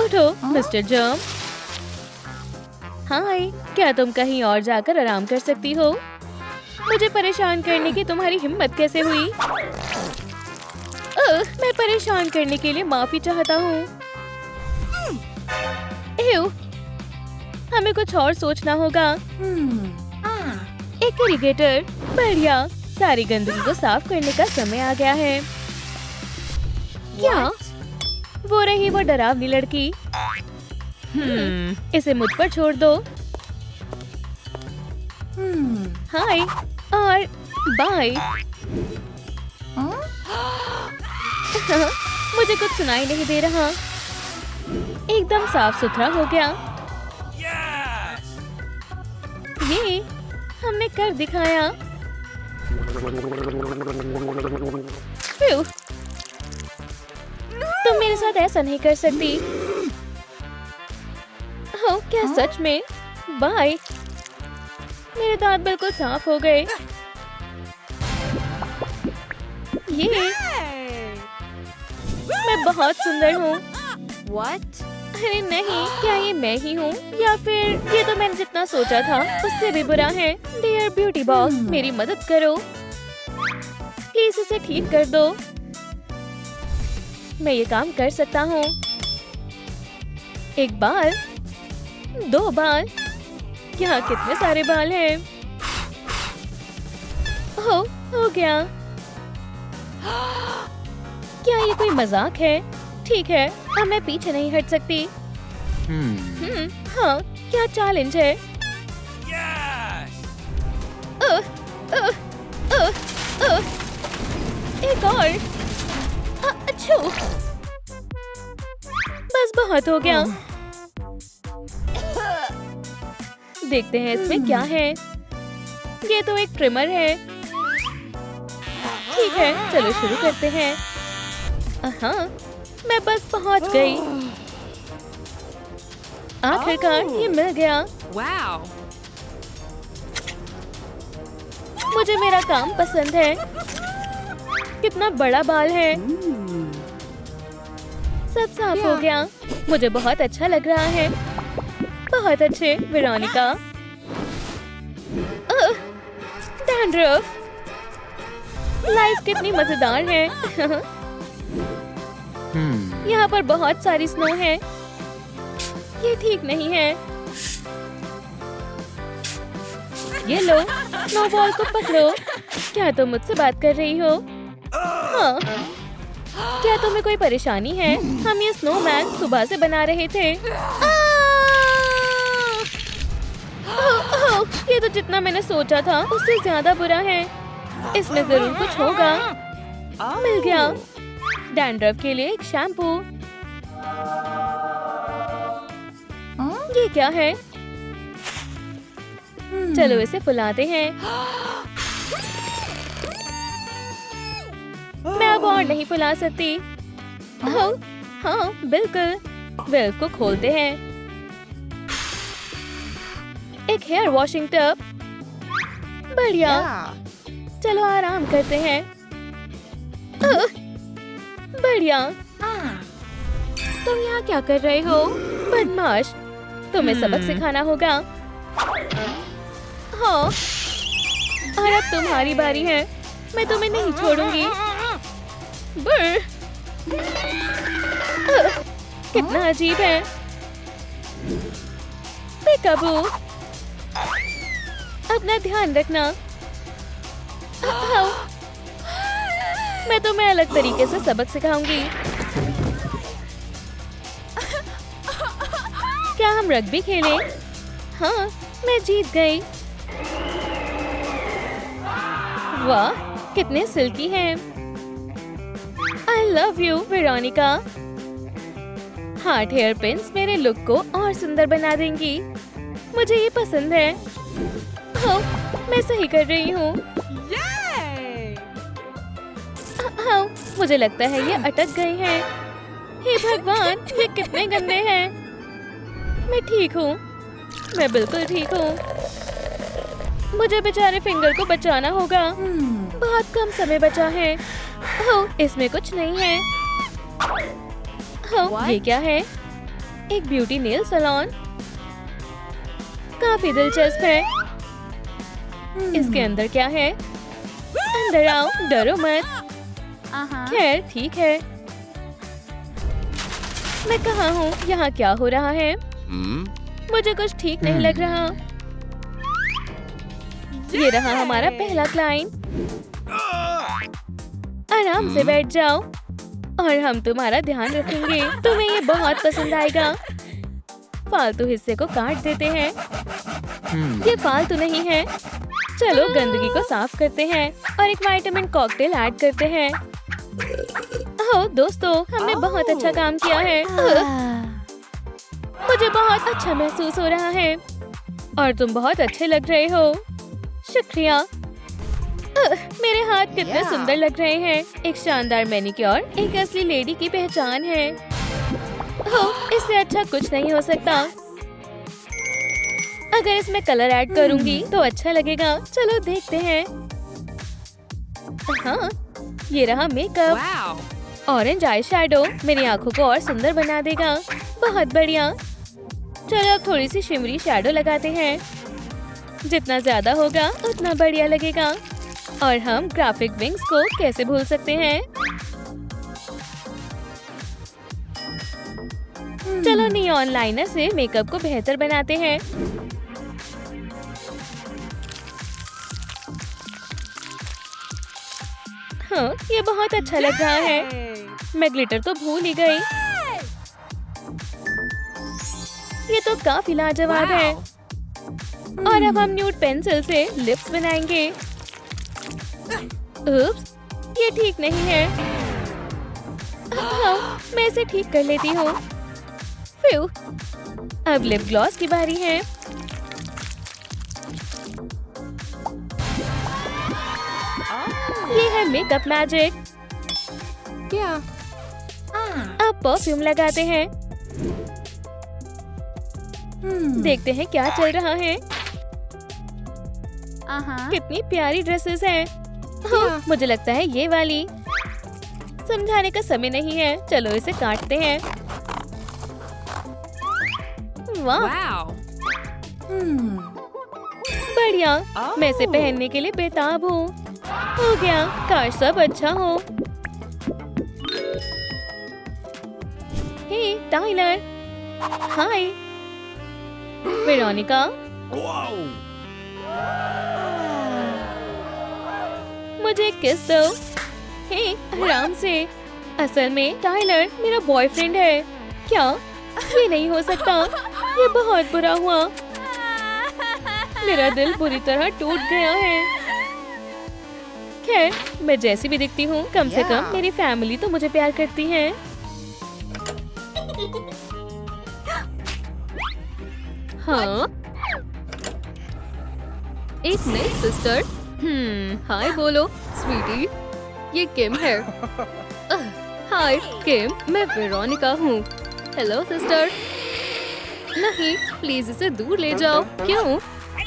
उठो मिस्टर जर्म। हाय, क्या तुम कहीं और जाकर आराम कर सकती हो? मुझे परेशान करने की तुम्हारी हिम्मत कैसे हुई? मैं परेशान करने के लिए माफी चाहता हूँ। हमें कुछ और सोचना होगा। एक इरिगेटर, बढ़िया। सारी गंदगी को साफ करने का समय आ गया है। क्या? वो रही वो डरावनी लड़की। इसे मुझ पर छोड़ दो। हाय और बाय। मुझे कुछ सुनाई नहीं दे रहा। एकदम साफ सुथरा हो गया। ये हमने कर दिखाया। तुम मेरे साथ ऐसा नहीं कर सकती। हो क्या सच में? बाय। मेरे दांत बिल्कुल साफ हो गए। ये मैं बहुत सुंदर हूँ। What? अरे नहीं, क्या ये मैं ही हूँ या फिर ये तो मैंने जितना सोचा था उससे भी बुरा है। डियर ब्यूटी बॉक्स, मेरी मदद करो प्लीज, इसे ठीक कर दो। मैं ये काम कर सकता हूँ। एक बाल, दो बाल, यहाँ कितने सारे बाल हैं। हो गया। क्या ये कोई मजाक है? ठीक है, अब मैं पीछे नहीं हट सकती। हाँ, क्या चैलेंज है? एक और। अच्छू, बस बहुत हो गया। देखते हैं इसमें क्या है। ये तो एक ट्रिमर है। ठीक है, चलो शुरू करते हैं। हाँ, मैं बस पहुंच गई। आखिरकार ये मिल गया। Wow. मुझे मेरा काम पसंद है। कितना बड़ा बाल है। सब साफ हो गया। मुझे बहुत अच्छा लग रहा है। बहुत अच्छे वेरोनिका। डैंड्रफ। लाइफ कितनी मजेदार है। यहाँ पर बहुत सारी स्नो है। ये ठीक नहीं है। ये लो, स्नोबॉल को पकड़ो। क्या तुम मुझसे बात कर रही हो? हाँ। क्या तुम्हें कोई परेशानी है? हम ये स्नोमैन सुबह से बना रहे थे। ये तो जितना मैंने सोचा था उससे ज्यादा बुरा है। इसमें जरूर कुछ होगा। मिल गया। डैंड्रफ के लिए एक शैम्पू। ये क्या है? चलो इसे फुलाते हैं। मैं अब और नहीं फुला सकती। हाँ, बिल्कुल। वेल्व को खोलते हैं। एक हेयर वॉशिंग टब। बढ़िया। चलो आराम करते हैं। बढ़िया। तुम यहाँ क्या कर रहे हो? बदमाश, तुम्हें सबक सिखाना होगा। हाँ, और अब तुम्हारी बारी है। मैं तुम्हें नहीं छोड़ूंगी। कितना अजीब है। पिकाबू, अपना ध्यान रखना। मैं तुम्हें अलग तरीके से सबक सिखाऊंगी। क्या हम रग्बी खेलें? हाँ, मैं जीत गई। वाह, कितने सिल्की हैं। I love you, Veronica. Heart hair pins मेरे लुक को और सुंदर बना देंगी। मुझे ये पसंद है। हाँ, मैं सही कर रही हूँ। हाँ, मुझे लगता है ये अटक गए हैं। हे भगवान, ये कितने गंदे हैं। मैं ठीक हूँ। मैं बिल्कुल ठीक हूँ। मुझे बेचारे फिंगर को बचाना होगा। बहुत कम समय बचा है। ओह, इसमें कुछ नहीं है। ओह, ये क्या है? एक ब्यूटी नेल सैलून। काफी दिलचस्प है। इसके अंदर क्या है? अंदर आओ, डरो मत। खैर, ठीक है। मैं कहाँ हूँ? यहाँ क्या हो रहा है? मुझे कुछ ठीक नहीं लग रहा। ये रहा हमारा पहला क्लाइंट। आराम से बैठ जाओ और हम तुम्हारा ध्यान रखेंगे। तुम्हें ये बहुत पसंद आएगा। फालतू हिस्से को काट देते हैं। ये फालतू नहीं है। चलो गंदगी को साफ करते हैं और एक विटामिन कॉकटेल ऐड करते हैं। ओह दोस्तों, हमने बहुत अच्छा काम किया है। मुझे बहुत अच्छा महसूस हो रहा है और तुम बहुत अच्छे लग रहे हो। शुक्रिया। मेरे हाथ कितने सुंदर लग रहे हैं। एक शानदार मैनिक्योर एक असली लेडी की पहचान है। ओह, इससे अच्छा कुछ नहीं हो सकता। अगर इसमें कलर ऐड करूंगी तो अच्छा लगेगा। चलो देखते हैं। हाँ, ये रहा मेकअप। ऑरेंज आई शैडो मेरी आंखों को और सुंदर बना देगा। बहुत बढ़िया। चलो अब थोड़ी सी शिमरी शैडो लगाते हैं। जितना ज्यादा होगा उतना बढ़िया लगेगा। और हम ग्राफिक विंग्स को कैसे भूल सकते हैं। चलो नियॉन लाइनर से मेकअप को बेहतर बनाते हैं। हाँ, ये बहुत अच्छा लग रहा है। मैं ग्लिटर तो भूल ही गई। ये तो काफी लाजवाब है। और अब हम न्यूड पेंसिल से लिप्स बनाएंगे। उप्स, ये ठीक नहीं है। हाँ, मैं इसे ठीक कर लेती हूँ। फ्यू, अब लिप ग्लॉस की बारी है। ये है मेकअप मैजिक। क्या? अब परफ्यूम लगाते हैं। देखते हैं क्या चल रहा है। कितनी प्यारी ड्रेसेस हैं। हाँ, मुझे लगता है ये वाली। समझाने का समय नहीं है। चलो इसे काटते हैं। वाह, बढ़िया। मैं इसे पहनने के लिए बेताब हूँ। हो गया, काश सब अच्छा हो। हे टाइलर, हाय वेरोनिका। मुझे किस दो। हे आराम से। असल में टाइलर मेरा बॉयफ्रेंड है। क्या? ये नहीं हो सकता। ये बहुत बुरा हुआ। मेरा दिल बुरी तरह टूट गया है। खैर, मैं जैसी भी दिखती हूँ, कम से कम मेरी फैमिली तो मुझे प्यार करती है। हाँ, एक नई सिस्टर। हाय बोलो स्वीटी। ये किम है। हाय किम, मैं वेरोनिका हूँ। Hello sister. नहीं, प्लीज इसे दूर ले जाओ। क्यों?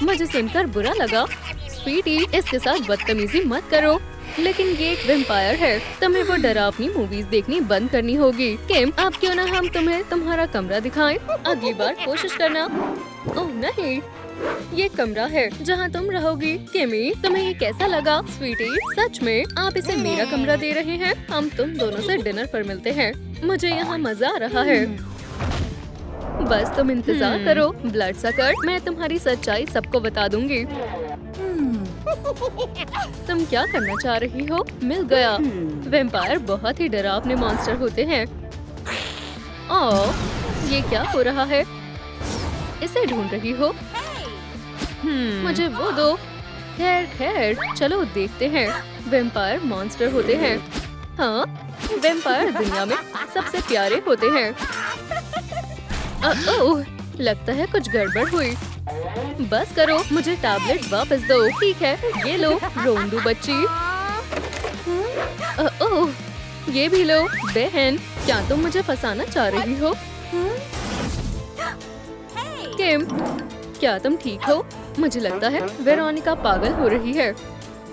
मुझे सुनकर बुरा लगा। स्वीटी, इसके साथ बदतमीजी मत करो। लेकिन ये एक वैम्पायर है। तुम्हें वो डरावनी मूवीज देखनी बंद करनी होगी। किम, अब क्यों ना हम तुम्हें तुम्हारा कमरा दिखाएं? अगली बार कोशिश करना। ओह नहीं, ये कमरा है जहाँ तुम रहोगी। किमी, तुम्हें ये कैसा लगा? स्वीटी, सच में आप इसे मेरा कमरा दे रहे हैं? हम तुम दोनों से डिनर पर मिलते हैं। मुझे यहाँ मजा आ रहा है। बस तुम इंतजार करो ब्लड सकर। मैं तुम्हारी सच्चाई सबको बता दूंगी। तुम क्या करना चाह रही हो? मिल गया। वैम्पायर बहुत ही डरावने मॉन्स्टर होते हैं। ओह, ये क्या हो रहा है? इसे ढूंढ रही हो? मुझे वो दो। खैर खैर, चलो देखते हैं। वैम्पायर मॉन्स्टर होते हैं। हाँ, वैम्पायर दुनिया में सबसे प्यारे होते हैं। ओह, लगता है कुछ गड़बड़ हुई। बस करो, मुझे टैबलेट वापस दो। ठीक है, ये लो रोंदू बच्ची। ओह, ये भी लो। बहन, क्या तुम मुझे फंसाना चाह रही हो? किम, क्या तुम ठीक हो? मुझे लगता है वेरोनिका पागल हो रही है।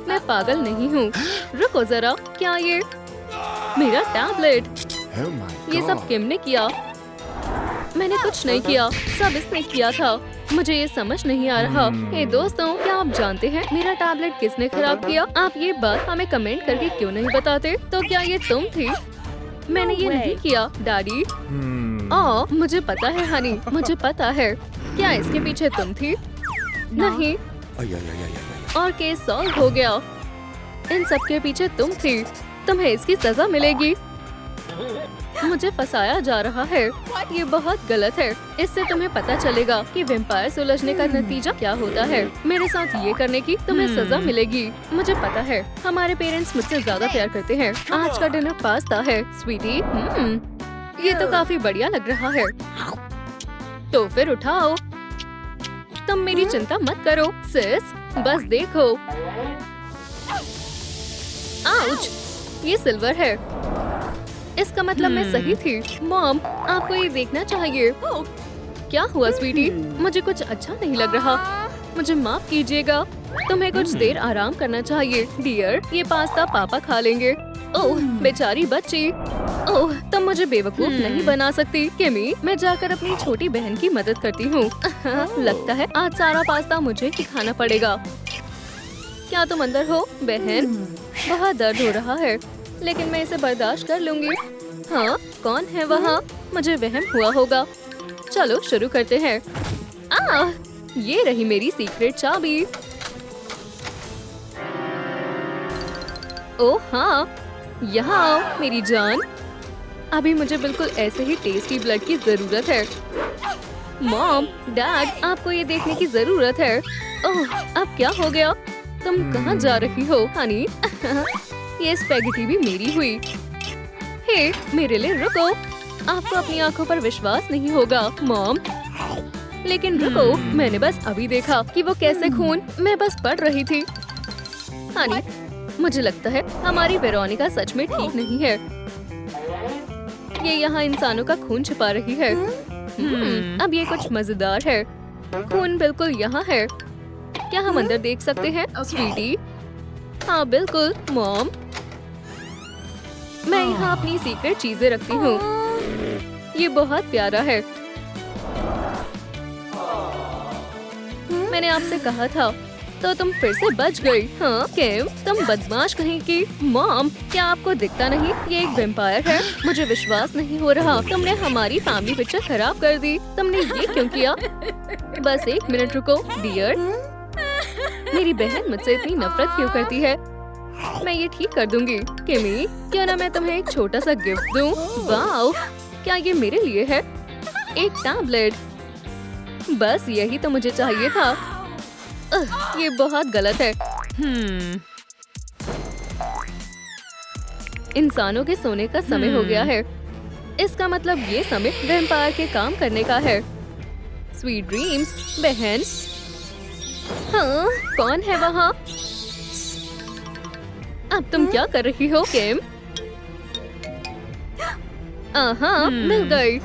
मैं पागल नहीं हूँ। रुको जरा, क्या ये मेरा टैबलेट? ये सब किम ने किया। मैंने कुछ नहीं किया, सब इसने किया था। मुझे ये समझ नहीं आ रहा। हे दोस्तों, क्या आप जानते हैं मेरा टैबलेट किसने खराब किया? आप ये बात हमें कमेंट करके क्यों नहीं बताते? तो क्या ये तुम थी? मैंने ये नहीं किया डैडी। मुझे पता है हनी, मुझे पता है। क्या इसके पीछे तुम थी? नहीं। और केस सॉल्व हो गया। इन सब के पीछे तुम थी। तुम्हें इसकी सजा मिलेगी। मुझे फंसाया जा रहा है। ये बहुत गलत है। इससे तुम्हें पता चलेगा कि वैम्पायर सुलझने का नतीजा क्या होता है। मेरे साथ ये करने की तुम्हें सजा मिलेगी। मुझे पता है हमारे पेरेंट्स मुझसे ज्यादा प्यार करते हैं। आज का डिनर पास्ता है स्वीटी। ये तो काफी बढ़िया लग रहा है। तो फिर उठाओ। तुम मेरी चिंता मत करो सिस, बस देखो। आउच, ये सिल्वर है। इसका मतलब मैं सही थी। मॉम, आपको ये देखना चाहिए। क्या हुआ स्वीटी? मुझे कुछ अच्छा नहीं लग रहा। मुझे माफ कीजिएगा। तुम्हें कुछ देर आराम करना चाहिए डियर। ये पास्ता पापा खा लेंगे। ओह, बेचारी बच्ची। ओह, तुम मुझे बेवकूफ नहीं बना सकती। किमी, मैं जाकर अपनी छोटी बहन की मदद करती हूँ। लगता है आज सारा पास्ता मुझे ही खाना पड़ेगा। क्या तुम अंदर हो बहन? बहुत दर्द हो रहा है, लेकिन मैं इसे बर्दाश्त कर लूंगी। हाँ, कौन है वहाँ? मुझे वहम हुआ होगा। चलो शुरू करते हैं। ये रही मेरी सीक्रेट चाबी। ओह हाँ, यहाँ आओ मेरी जान। अभी मुझे बिल्कुल ऐसे ही टेस्टी ब्लड की जरूरत है। मॉम, डैड, आपको ये देखने की जरूरत है। ओह, अब क्या हो गया? तुम कहाँ जा रही हो हनी? ये स्पैगेटी भी मेरी हुई। हे, मेरे लिए रुको। आपको अपनी आंखों पर विश्वास नहीं होगा मॉम। लेकिन रुको, मैंने बस अभी देखा कि वो कैसे खून। मैं बस पढ़ रही थी। हनी, मुझे लगता है हमारी वेरोनिका सच में ठीक नहीं है। ये यहाँ इंसानों का खून छिपा रही है। अब ये कुछ मजेदार है। खून बिल्कुल यहाँ है। क्या हम अंदर देख सकते हैं स्वीटी? हाँ बिल्कुल मॉम। मैं यहाँ अपनी सीक्रेट चीजें रखती हूँ। ये बहुत प्यारा है। मैंने आपसे कहा था तो तुम फिर से बच गई। हाँ किम, तुम बदमाश कहीं की। मॉम, क्या आपको दिखता नहीं ये एक वैम्पायर है? मुझे विश्वास नहीं हो रहा, तुमने हमारी फैमिली पिक्चर खराब कर दी। तुमने ये क्यों किया? बस 1 मिनट रुको डियर। मेरी बहन मुझसे इतनी नफरत क्यों करती है? मैं ये ठीक कर दूंगी। किमी, क्यों ना मैं तुम्हें एक छोटा सा गिफ्ट दूं? वाओ, क्या ये मेरे लिए है? एक टैबलेट। बस यही तो मुझे चाहिए था। ये बहुत गलत है। इंसानों के सोने का समय हो गया है। इसका मतलब ये समय वैम्पायर के काम करने का है। स्वीट ड्रीम्स बहन। हाँ, कौन है वहाँ? अब तुम क्या कर रही हो किम? हाँ, मिल गई।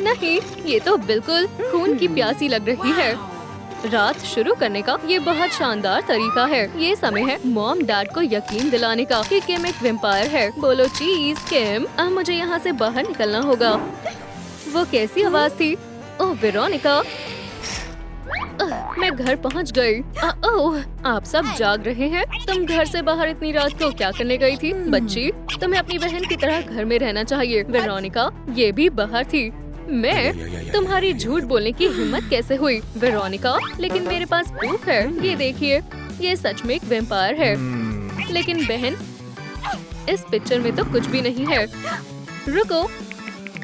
नहीं, ये तो बिल्कुल खून की प्यासी लग रही है। रात शुरू करने का ये बहुत शानदार तरीका है। ये समय है मॉम डैड को यकीन दिलाने का कि किम एक वैम्पायर है। बोलो चीज किम। अब मुझे यहाँ से बाहर निकलना होगा। वो कैसी आवाज थी? ओह वेरोनिका, मैं घर पहुँच गई। ओह, आप सब जाग रहे हैं। तुम घर से बाहर इतनी रात को क्या करने गई थी? बच्ची, तुम्हें अपनी बहन की तरह घर में रहना चाहिए। वेरोनिका ये भी बाहर थी। मैं? तुम्हारी झूठ बोलने की हिम्मत कैसे हुई वेरोनिका? लेकिन मेरे पास प्रूफ है। ये देखिए, ये सच में एक वैम्पायर है। लेकिन बहन, इस पिक्चर में तो कुछ भी नहीं है। रुको,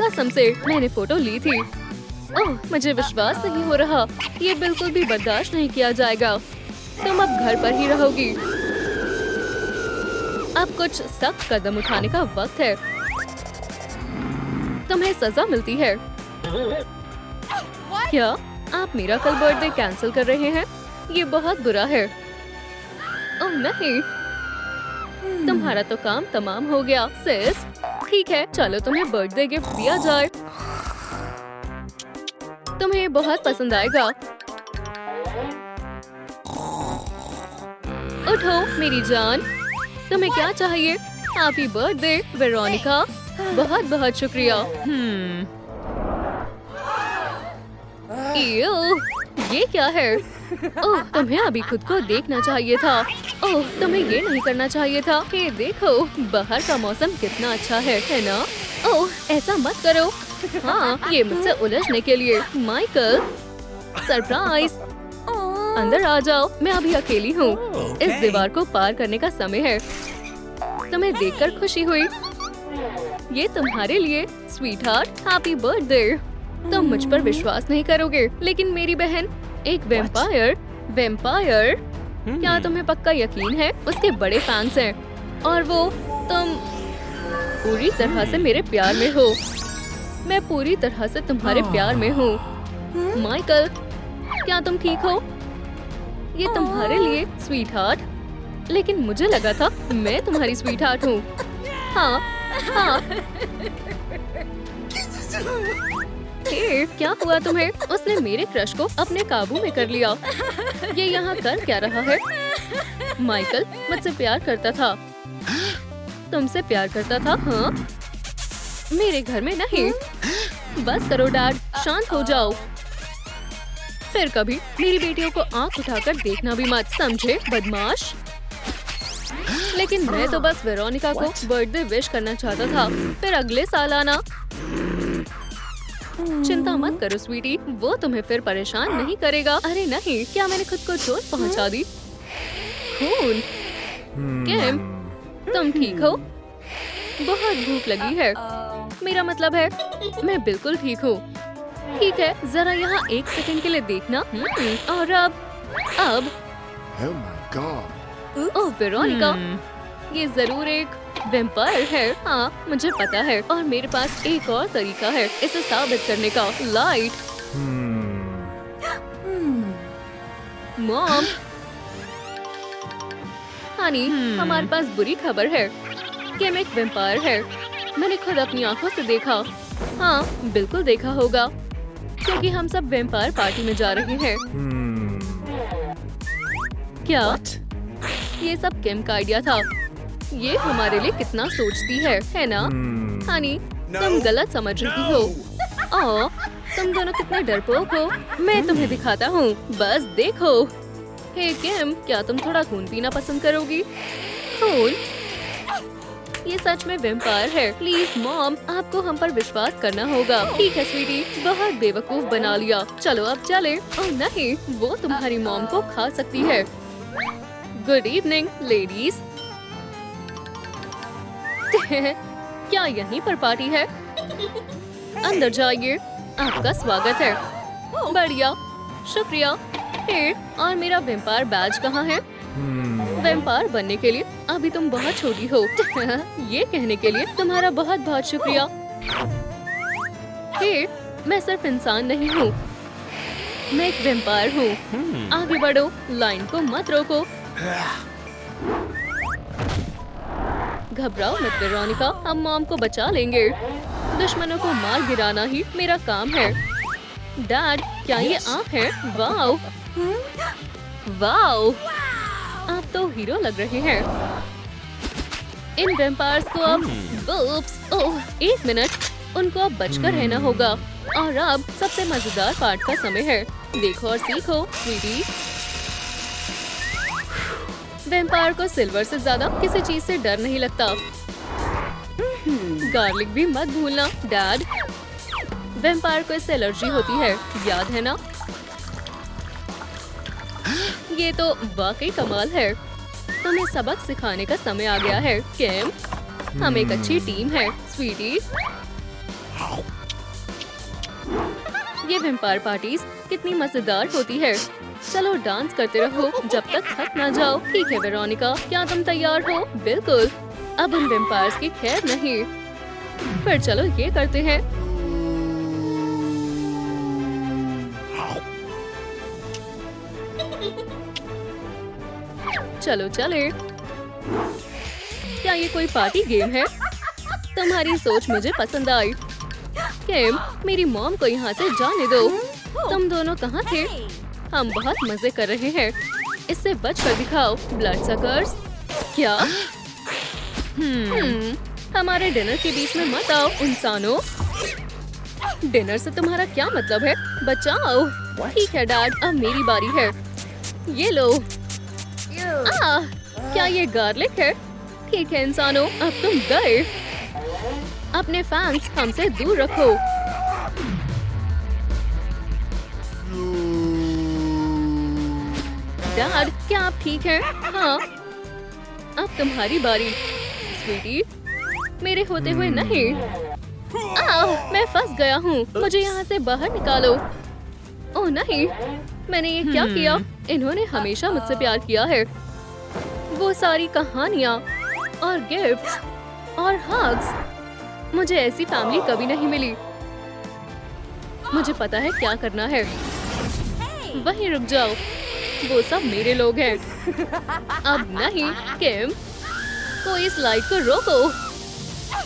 कसम से मैंने फोटो ली थी। ओह, मुझे विश्वास नहीं हो रहा। ये बिल्कुल भी बर्दाश्त नहीं किया जाएगा। तुम अब घर पर ही रहोगी। अब कुछ सख्त कदम उठाने का वक्त है। तुम्हें सजा मिलती है। क्या आप मेरा कल बर्थडे कैंसिल कर रहे हैं? ये बहुत बुरा है। ओह नहीं, तुम्हारा तो काम तमाम हो गया सिस। ठीक है, चलो तुम्हें बर्थडे गिफ्ट दिया जाए। तुम्हें बहुत पसंद आएगा। उठो मेरी जान, तुम्हें क्या चाहिए? Happy birthday Veronica. बहुत बहुत शुक्रिया। ये क्या है? ओह, तुम्हें अभी खुद को देखना चाहिए था। ओह, तुम्हें ये नहीं करना चाहिए था। ये देखो, बाहर का मौसम कितना अच्छा है ना? ओह, ऐसा मत करो। हाँ, ये मुझसे उलझने के लिए। Michael, surprise. अंदर आ जाओ, मैं अभी अकेली हूँ। इस दीवार को पार करने का समय है। तुम्हें देखकर खुशी हुई। ये तुम्हारे लिए स्वीट हार्ट। Happy birthday. तुम मुझ पर विश्वास नहीं करोगे, लेकिन मेरी बहन एक वैम्पायर। क्या तुम्हें पक्का यकीन है? उसके बड़े फैंस हैं और वो तुम पूरी तरह से मेरे प्यार में हो। मैं पूरी तरह से तुम्हारे प्यार में हूँ। माइकल, क्या तुम ठीक हो? ये तुम्हारे लिए स्वीट हार्ट। लेकिन मुझे लगा था मैं तुम्हारी स्वीट हार्ट हूँ। हाँ हाँ। क्या हुआ तुम्हें? उसने मेरे क्रश को अपने काबू में कर लिया। ये यहाँ कर क्या रहा है? माइकल मुझसे प्यार करता था। तुमसे प्यार करता था? हाँ, मेरे घर में नहीं। बस करो डैड, शांत हो जाओ। फिर कभी मेरी बेटियों को आंख उठाकर देखना भी मत, समझे बदमाश। लेकिन मैं तो बस वेरोनिका को बर्थडे विश करना चाहता था। फिर अगले साल आना। चिंता मत करो स्वीटी, वो तुम्हें फिर परेशान नहीं करेगा। अरे नहीं, क्या मैंने खुद को चोट पहुंचा दी? खून? किम, तुम ठीक हो? बहुत भूख लगी है। मेरा मतलब है मैं बिल्कुल ठीक हूँ। ठीक है, जरा यहाँ 1 सेकंड के लिए देखना। और अब Oh my God. Oh Veronica, ये जरूर एक वैम्पायर है। हाँ, मुझे पता है। और मेरे पास एक और तरीका है इसे साबित करने का। लाइट। मॉम, हनी, हमारे पास बुरी खबर है। किम एक वैम्पायर है। मैंने खुद अपनी आंखों से देखा। हाँ, बिल्कुल देखा होगा, क्योंकि हम सब वैम्पायर पार्टी में जा रहे हैं। क्या ये सब किम का आइडिया था? ये हमारे लिए कितना सोचती है ना? हनी, तुम गलत समझ रही हो। ओह, तुम दोनों कितने डरपोक हो। मैं तुम्हें दिखाता हूँ, बस देखो। हे किम, क्या तुम थोड़ा खून पीना पसंद करोगी? खून? ये सच में वेम्पायर है। प्लीज मॉम, आपको हम पर विश्वास करना होगा। ठीक है स्वीटी, बहुत बेवकूफ बना लिया। चलो अब चले। ओह नहीं, वो तुम्हारी मॉम को खा सकती है। Good evening ladies. क्या यहीं पर पार्टी है? अंदर जाइए, आपका स्वागत है। बढ़िया, शुक्रिया। हे, और मेरा वेम्पायर बैज कहाँ है? वेम्पायर बनने के लिए अभी तुम बहुत छोटी हो। ये कहने के लिए तुम्हारा बहुत बहुत शुक्रिया। हे, मैं सिर्फ इंसान नहीं हूँ, मैं एक वेम्पायर हूँ। आगे बढ़ो, लाइन को मत रोको। घबराओ मत वेरोनिका, हम मॉम को बचा लेंगे। दुश्मनों को मार गिराना ही मेरा काम है। डैड, क्या ये आप हैं? वाओ वाओ, आप तो हीरो लग रहे हैं। इन वेम्पायर्स को अब ओह, एक मिनट, उनको अब बचकर रहना होगा। और अब सबसे मजेदार पार्ट का समय है। देखो और सीखो स्वीटी। वेम्पायर को सिल्वर से ज्यादा किसी चीज से डर नहीं लगता। गार्लिक भी मत भूलना डैड। वेम्पायर को इससे एलर्जी होती है, याद है ना? ये तो वाकई कमाल है। तुम्हें सबक सिखाने का समय आ गया है किम। हम एक अच्छी टीम है स्वीटी। ये वेम्पायर पार्टीज कितनी मजेदार होती है। चलो डांस करते रहो जब तक थक ना जाओ। ठीक है वेरोनिका, क्या तुम तैयार हो? बिल्कुल। अब उन वेम्पायर्स की खैर नहीं। फिर चलो ये करते हैं। चलो चले। क्या ये कोई पार्टी गेम है? तुम्हारी सोच मुझे पसंद आई। किम, मेरी मॉम को यहाँ से जाने दो। तुम दोनों कहाँ थे? हम बहुत मजे कर रहे हैं। इससे बच कर दिखाओ ब्लड सकर्स। क्या? हमारे डिनर के बीच में मत आओ इंसानों। डिनर से तुम्हारा क्या मतलब है? बचाओ। ठीक है डैड, अब मेरी बारी है। ये लो। क्या ये गार्लिक है? ठीक है इंसानों, अब तुम गए। अपने फैंस हमसे दूर रखो। डैड, क्या आप ठीक हैं? हाँ, अब तुम्हारी बारी स्वीटी। मेरे होते हुए नहीं। मैं फंस गया हूँ, मुझे यहाँ से बाहर निकालो। ओह नहीं, मैंने ये क्या किया? इन्होंने हमेशा मुझसे प्यार किया है। वो सारी कहानियाँ और गिफ्ट्स और हग्स, मुझे ऐसी फैमिली कभी नहीं मिली। मुझे पता है क्या करना है। वहीं रुक जाओ, वो सब मेरे लोग हैं। अब नहीं किम, कोई इस लाइट को रोको।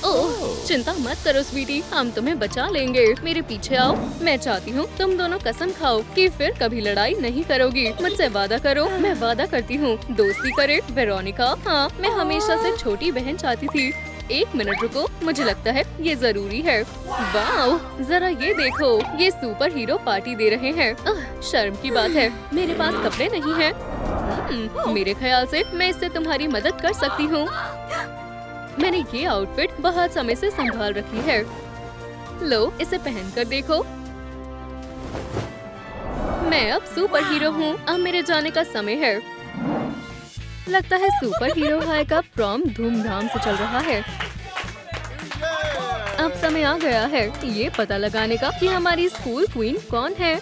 ओह, चिंता मत करो स्वीटी, हम तुम्हें बचा लेंगे। मेरे पीछे आओ। मैं चाहती हूँ तुम दोनों कसम खाओ कि फिर कभी लड़ाई नहीं करोगी। मुझसे वादा करो। मैं वादा करती हूँ। दोस्ती करे वेरोनिका। हाँ, मैं हमेशा से छोटी बहन चाहती थी। एक मिनट रुको, मुझे लगता है ये जरूरी है। वाओ, जरा ये देखो, ये सुपर हीरो पार्टी दे रहे हैं। शर्म की बात है, मेरे पास कपड़े नहीं हैं। मेरे ख्याल से मैं इससे तुम्हारी मदद कर सकती हूँ। मैंने ये आउटफिट बहुत समय से संभाल रखी है। लो, इसे पहनकर देखो। मैं अब सुपर हीरो हूँ। अब मेरे जाने का समय है। लगता है सुपर हीरो हाई का प्रॉम धूमधाम से चल रहा है। अब समय आ गया है ये पता लगाने का कि हमारी स्कूल क्वीन कौन है।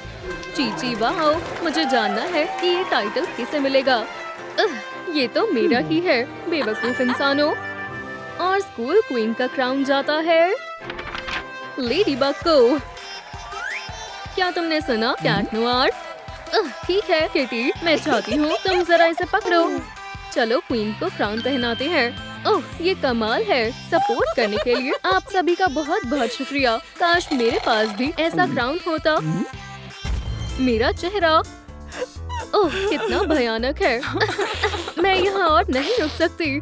चीची वाओ, मुझे जानना है कि ये टाइटल किसे मिलेगा। ये तो मेरा ही है, बेवकूफ इंसानों। और स्कूल क्वीन का क्राउन जाता है लेडी बग को। क्या तुमने सुना? Cat Noir. ठीक है किटी, मैं चाहती हूँ तुम जरा इसे पकड़ो। चलो क्वीन को क्राउन पहनाते हैं। ओह, ये कमाल है। सपोर्ट करने के लिए आप सभी का बहुत बहुत शुक्रिया। काश मेरे पास भी ऐसा क्राउन होता। मेरा चेहरा, ओह कितना भयानक है। मैं यहाँ और नहीं रुक सकती।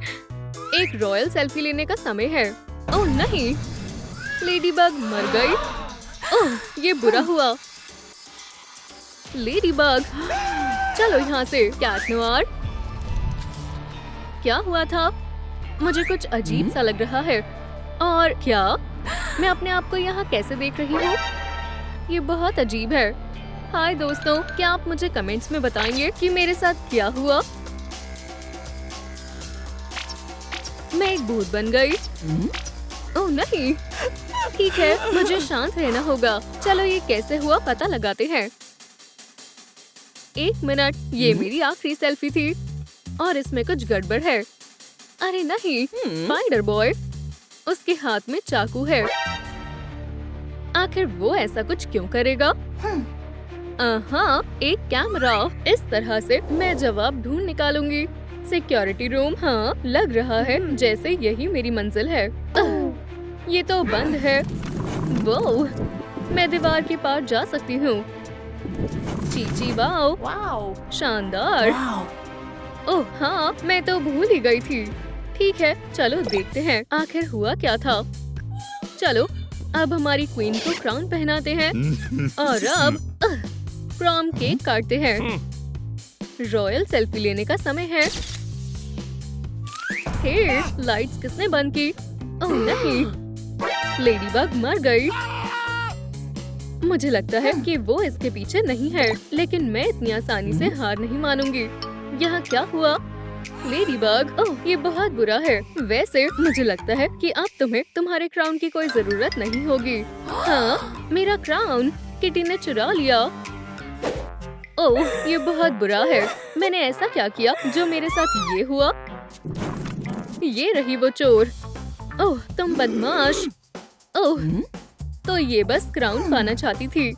एक रॉयल सेल्फी लेने का समय है। ओह नहीं, लेडीबग मर गई। ओह, ये बुरा हुआ। लेडीबग, चलो यहाँ से। कैट नोआर, क्या हुआ था? मुझे कुछ अजीब सा लग रहा है। और क्या मैं अपने आप को यहाँ कैसे देख रही हूँ? ये बहुत अजीब है। हाय दोस्तों, क्या आप मुझे कमेंट्स में बताएंगे कि मेरे साथ क्या हुआ? मैं एक भूत बन गई। ओह नहीं, ठीक है, मुझे शांत रहना होगा। चलो ये कैसे हुआ पता लगाते हैं। एक मिनट, ये मेरी आखिरी सेल्फी थी और इसमें कुछ गड़बड़ है। अरे नहीं, स्पाइडर बॉय, उसके हाथ में चाकू है। आखिर वो ऐसा कुछ क्यों करेगा? हाँ, एक कैमरा। इस तरह से मैं जवाब ढूंढ निकालूंगी। सिक्योरिटी रूम, हाँ लग रहा है जैसे यही मेरी मंजिल है। ये तो बंद है। वो मैं दीवार के पार जा सकती हूँ। चीची वाओ, शानदार। ओह हाँ, मैं तो भूल ही गई थी। ठीक है, चलो देखते हैं आखिर हुआ क्या था। चलो अब हमारी क्वीन को क्राउन पहनाते हैं और अब प्रॉम केक काटते हैं। रॉयल सेल्फी लेने का समय है। हे, लाइट्स किसने बंद की? ओह नहीं, लेडीबग मर गई। मुझे लगता है कि वो इसके पीछे नहीं है, लेकिन मैं इतनी आसानी से हार नहीं मानूंगी। यहाँ क्या हुआ? लेडीबग, ओह ये बहुत बुरा है। वैसे मुझे लगता है कि अब तुम्हें तुम्हारे क्राउन की कोई जरूरत नहीं होगी। हाँ, मेरा क्राउन किटी ने चुरा लिया। ओह ये बहुत बुरा है। मैंने ऐसा क्या किया जो मेरे साथ ये हुआ? ये रही वो चोर। ओह तुम बदमाश। ओह तो ये बस क्राउन पाना चाहती थी।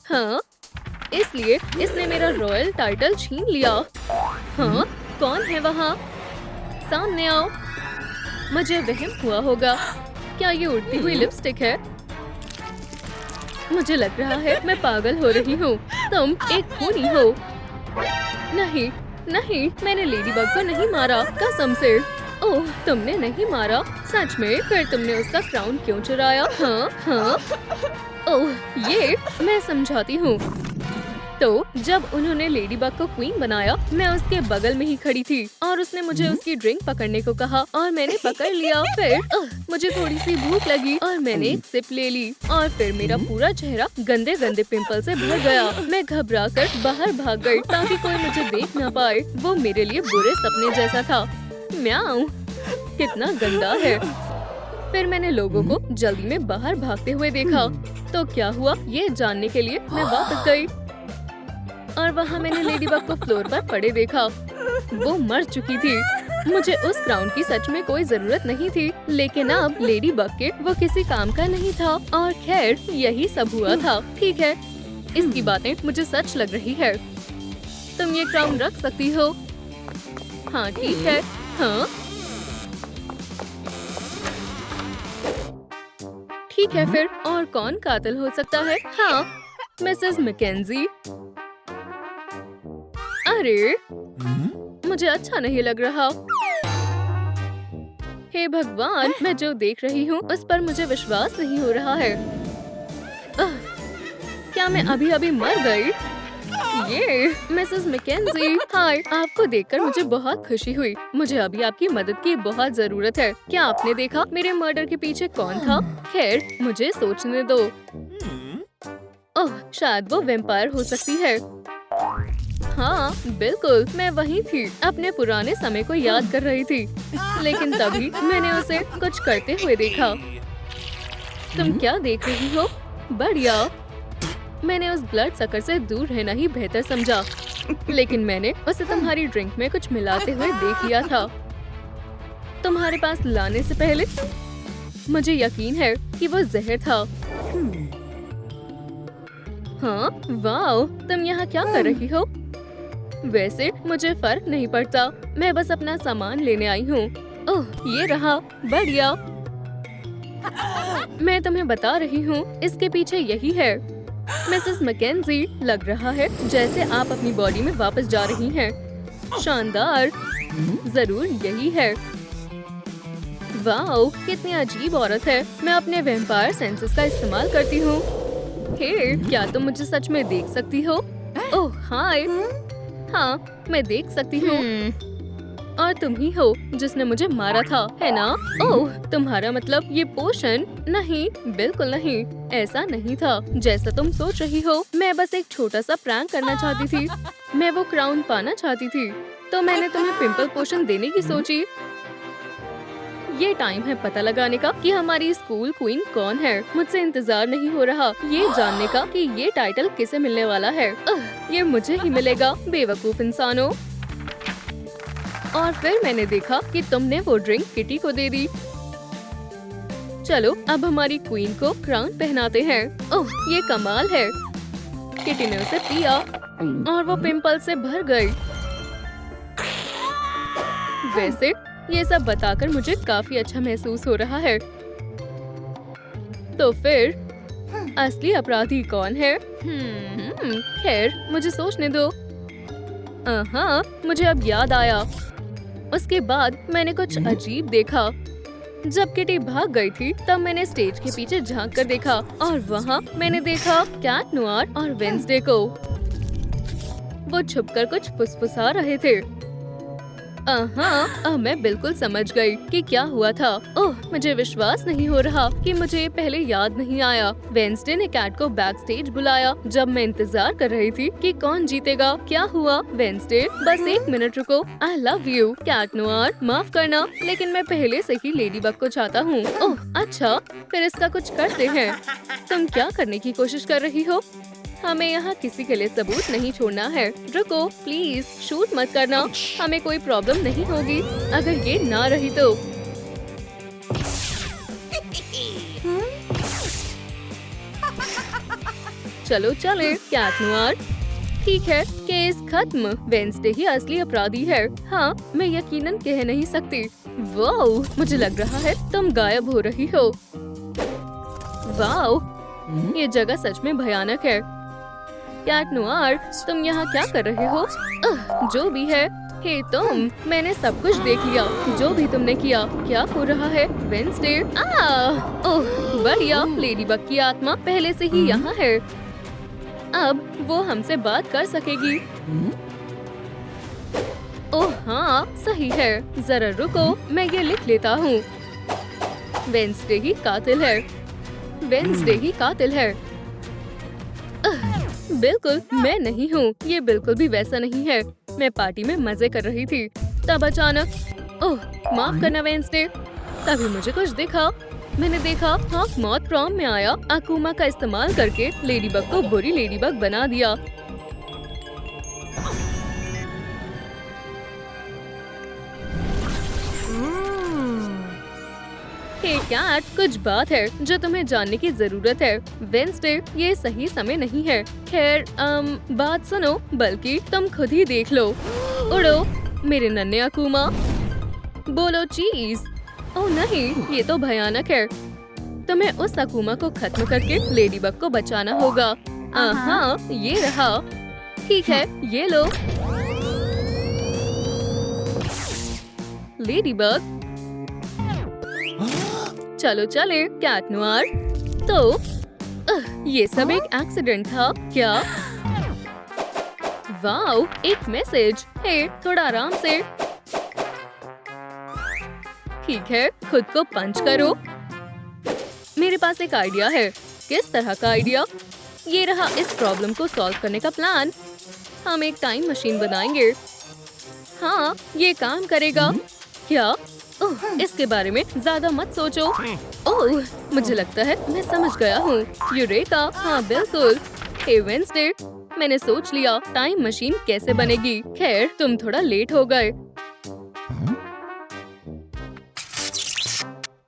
हाँ, इसलिए इसने मेरा रॉयल टाइटल छीन लिया। हाँ, कौन है वहाँ? सामने आओ। मुझे वहम हुआ होगा। क्या ये उड़ती हुई लिपस्टिक है? मुझे लग रहा है मैं पागल हो रही हूँ। तुम एक खूनी हो। नहीं नहीं, मैंने लेडीबग को नहीं मारा, कसम से। ओह तुमने नहीं मारा? सच में? फिर तुमने उसका क्राउन क्यों चुराया? हाँ हाँ। ओह ये मैं समझाती हूँ। तो जब उन्होंने लेडीबग को क्वीन बनाया, मैं उसके बगल में ही खड़ी थी और उसने मुझे उसकी ड्रिंक पकड़ने को कहा और मैंने पकड़ लिया। फिर मुझे थोड़ी सी भूख लगी और मैंने एक सिप ले ली और फिर मेरा पूरा चेहरा गंदे गंदे पिंपल से भर गया। मैं घबरा कर बाहर भाग गई ताकि कोई मुझे देख न पाए। वो मेरे लिए बुरे सपने जैसा था। म्याऊ, कितना गंदा है। फिर मैंने लोगों को जल्दी में बाहर भागते हुए देखा। तो क्या हुआ ये जानने के लिए मैं वापस गई और वहाँ मैंने लेडीबग को फ्लोर पर पड़े देखा। वो मर चुकी थी। मुझे उस क्राउन की सच में कोई जरूरत नहीं थी, लेकिन अब लेडीबग के वो किसी काम का नहीं था। और खैर यही सब हुआ था। ठीक है, इसकी बातें मुझे सच लग रही है। तुम ये क्राउन रख सकती हो। हाँ ठीक है। हाँ ठीक है, फिर और कौन कातिल हो सकता है? हाँ, मिसेस मैकेंजी। अरे मुझे अच्छा नहीं लग रहा। हे भगवान, मैं जो देख रही हूँ उस पर मुझे विश्वास नहीं हो रहा है। क्या मैं अभी अभी मर गई? ये मिसेस मैकेंजी, हाय, आपको देखकर मुझे बहुत खुशी हुई। मुझे अभी आपकी मदद की बहुत जरूरत है। क्या आपने देखा मेरे मर्डर के पीछे कौन था? खैर मुझे सोचने दो। ओह शायद वो वैम्पायर हो सकती है। हाँ बिल्कुल, मैं वहीं थी, अपने पुराने समय को याद कर रही थी, लेकिन तभी मैंने उसे कुछ करते हुए देखा। तुम क्या देख रही हो? बढ़िया। मैंने उस ब्लड सकर से दूर रहना ही बेहतर समझा, लेकिन मैंने उसे तुम्हारी ड्रिंक में कुछ मिलाते हुए देख लिया था। तुम्हारे पास लाने से पहले मुझे यकीन है कि वो जहर था। हाँ वाओ, तुम यहाँ क्या कर रही हो? वैसे मुझे फर्क नहीं पड़ता, मैं बस अपना सामान लेने आई हूँ। ओह ये रहा, बढ़िया। मैं तुम्हें बता रही हूँ, इसके पीछे यही है। मिसेस मैकेंजी, लग रहा है जैसे आप अपनी बॉडी में वापस जा रही हैं। शानदार, जरूर यही है। वाओ, कितनी अजीब औरत है। मैं अपने वैम्पायर सेंसेस का इस्तेमाल करती हूँ। हे, क्या तुम मुझे सच में देख सकती हो? ओह हाय, हाँ, मैं देख सकती हूँ। और तुम ही हो जिसने मुझे मारा था, है ना? ओह, तुम्हारा मतलब ये पोशन? नहीं, बिल्कुल नहीं, ऐसा नहीं था जैसा तुम सोच रही हो। मैं बस एक छोटा सा प्रैंक करना चाहती थी। मैं वो क्राउन पाना चाहती थी, तो मैंने तुम्हें पिंपल पोशन देने की सोची। ये टाइम है पता लगाने का कि हमारी स्कूल क्वीन कौन है। मुझसे इंतजार नहीं हो रहा ये जानने का कि ये टाइटल किसे मिलने वाला है। ये मुझे ही मिलेगा, बेवकूफ इंसानों। और फिर मैंने देखा कि तुमने वो ड्रिंक किटी को दे दी। चलो अब हमारी क्वीन को क्राउन पहनाते हैं। ओह, ये कमाल है। किटी ने उसे पिया और वो पिंपल से भर गई। वैसे ये सब बताकर मुझे काफी अच्छा महसूस हो रहा है। तो फिर असली अपराधी कौन है? खैर, मुझे सोचने दो। हाँ, मुझे अब याद आया। उसके बाद मैंने कुछ अजीब देखा। जब किटी भाग गई थी तब मैंने स्टेज के पीछे झांक कर देखा और वहाँ मैंने देखा कैट नोआर और वेंसडे को। वो छुपकर कुछ फुसफुसा रहे थे। हाँ, अब मैं बिल्कुल समझ गई कि क्या हुआ था। ओह, मुझे विश्वास नहीं हो रहा कि मुझे पहले याद नहीं आया। वेंसडे ने कैट को बैक स्टेज बुलाया जब मैं इंतजार कर रही थी कि कौन जीतेगा। क्या हुआ? वेंसडे, बस एक मिनट रुको। I love you Cat Noir, माफ करना लेकिन मैं पहले से ही लेडी बग को चाहता हूँ। ओह अच्छा, फिर इसका कुछ करते हैं। तुम क्या करने की कोशिश कर रही हो? हमें यहाँ किसी के लिए सबूत नहीं छोड़ना है। रुको प्लीज, शूट मत करना। हमें कोई प्रॉब्लम नहीं होगी अगर ये ना रही तो। चलो चले कैट नोआर। ठीक है, केस खत्म। वेंसडे ही असली अपराधी है। हाँ, मैं यकीनन कह नहीं सकती। वाओ, मुझे लग रहा है तुम गायब हो रही हो। वाओ, ये जगह सच में भयानक है। कैट नोआर, तुम यहाँ क्या कर रहे हो? जो भी है। हे तुम, मैंने सब कुछ देख लिया जो भी तुमने किया। क्या हो रहा है? वेंसडे, ओह बढ़िया, लेडी बग की आत्मा पहले से ही यहाँ है। अब वो हमसे बात कर सकेगी। ओह हाँ, सही है। जरा रुको, मैं ये लिख लेता हूँ। वेंसडे ही कातिल है। वेंसडे ही कातिल है। बिल्कुल मैं नहीं हूँ। ये बिल्कुल भी वैसा नहीं है। मैं पार्टी में मजे कर रही थी, तब अचानक, ओह माफ करना वेंसडे, तभी मुझे कुछ दिखा। मैंने देखा हाफ मॉथ प्रॉम में आया, अकुमा का इस्तेमाल करके लेडी बग को बुरी लेडी बग बना दिया। हे कैट, कुछ बात है जो तुम्हें जानने की जरूरत है। वेंसडे, ये सही समय नहीं है। खैर बात सुनो, बल्कि तुम खुद ही देख लो। उड़ो मेरे नन्हे अकुमा, बोलो चीज। ओह नहीं, ये तो भयानक है। तुम्हें उस अकुमा को खत्म करके लेडी बग को बचाना होगा। हाँ, ये रहा। ठीक है, ये लो लेडी बग। चलो चले कैट नोआर। तो ये सब एक एक्सीडेंट था क्या? वाओ, एक मैसेज। हे, थोड़ा आराम से। ठीक है, खुद को पंच करो। मेरे पास एक आइडिया है। किस तरह का आइडिया? ये रहा इस प्रॉब्लम को सॉल्व करने का प्लान। हम एक टाइम मशीन बनाएंगे। हाँ, ये काम करेगा। क्या? ओह, इसके बारे में ज्यादा मत सोचो। ओह, मुझे लगता है मैं समझ गया हूँ। यूरेका, हाँ बिल्कुल। हे वेंसडे, मैंने सोच लिया टाइम मशीन कैसे बनेगी। खैर, तुम थोड़ा लेट हो गए।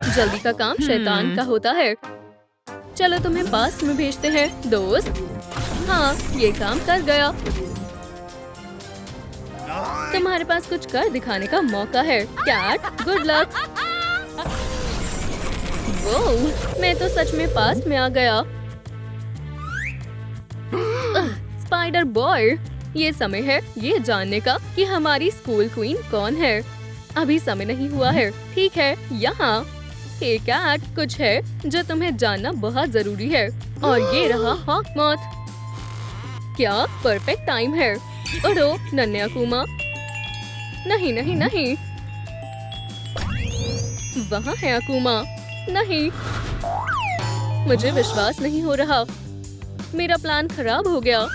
जल्दी का काम शैतान का होता है। चलो तुम्हें पास में भेजते हैं दोस्त। हाँ, ये काम कर गया। तुम्हारे पास कुछ कर दिखाने का मौका है कैट। Good luck. वो, मैं तो सच में पास में आ गया। स्पाइडर बॉय, ये समय है ये जानने का कि हमारी स्कूल क्वीन कौन है। अभी समय नहीं हुआ है। ठीक है, यहाँ। हे कैट, कुछ है जो तुम्हें जानना बहुत जरूरी है। और ये रहा हॉक मॉथ। क्या परफेक्ट टाइम है। उड़ो नन्हे अकूमा। नहीं नहीं नहीं, वहाँ है अकूमा। नहीं, मुझे विश्वास नहीं हो रहा, मेरा प्लान खराब हो गया।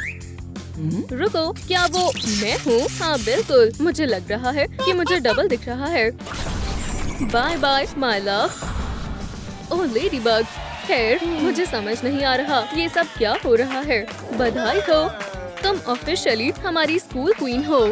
रुको, क्या वो मैं हूँ? हाँ बिल्कुल, मुझे लग रहा है कि मुझे डबल दिख रहा है। Bye bye my love. Oh Ladybug. खैर, मुझे समझ नहीं आ रहा ये सब क्या हो रहा है। बधाई हो, तुम ऑफिशियली हमारी स्कूल क्वीन हो।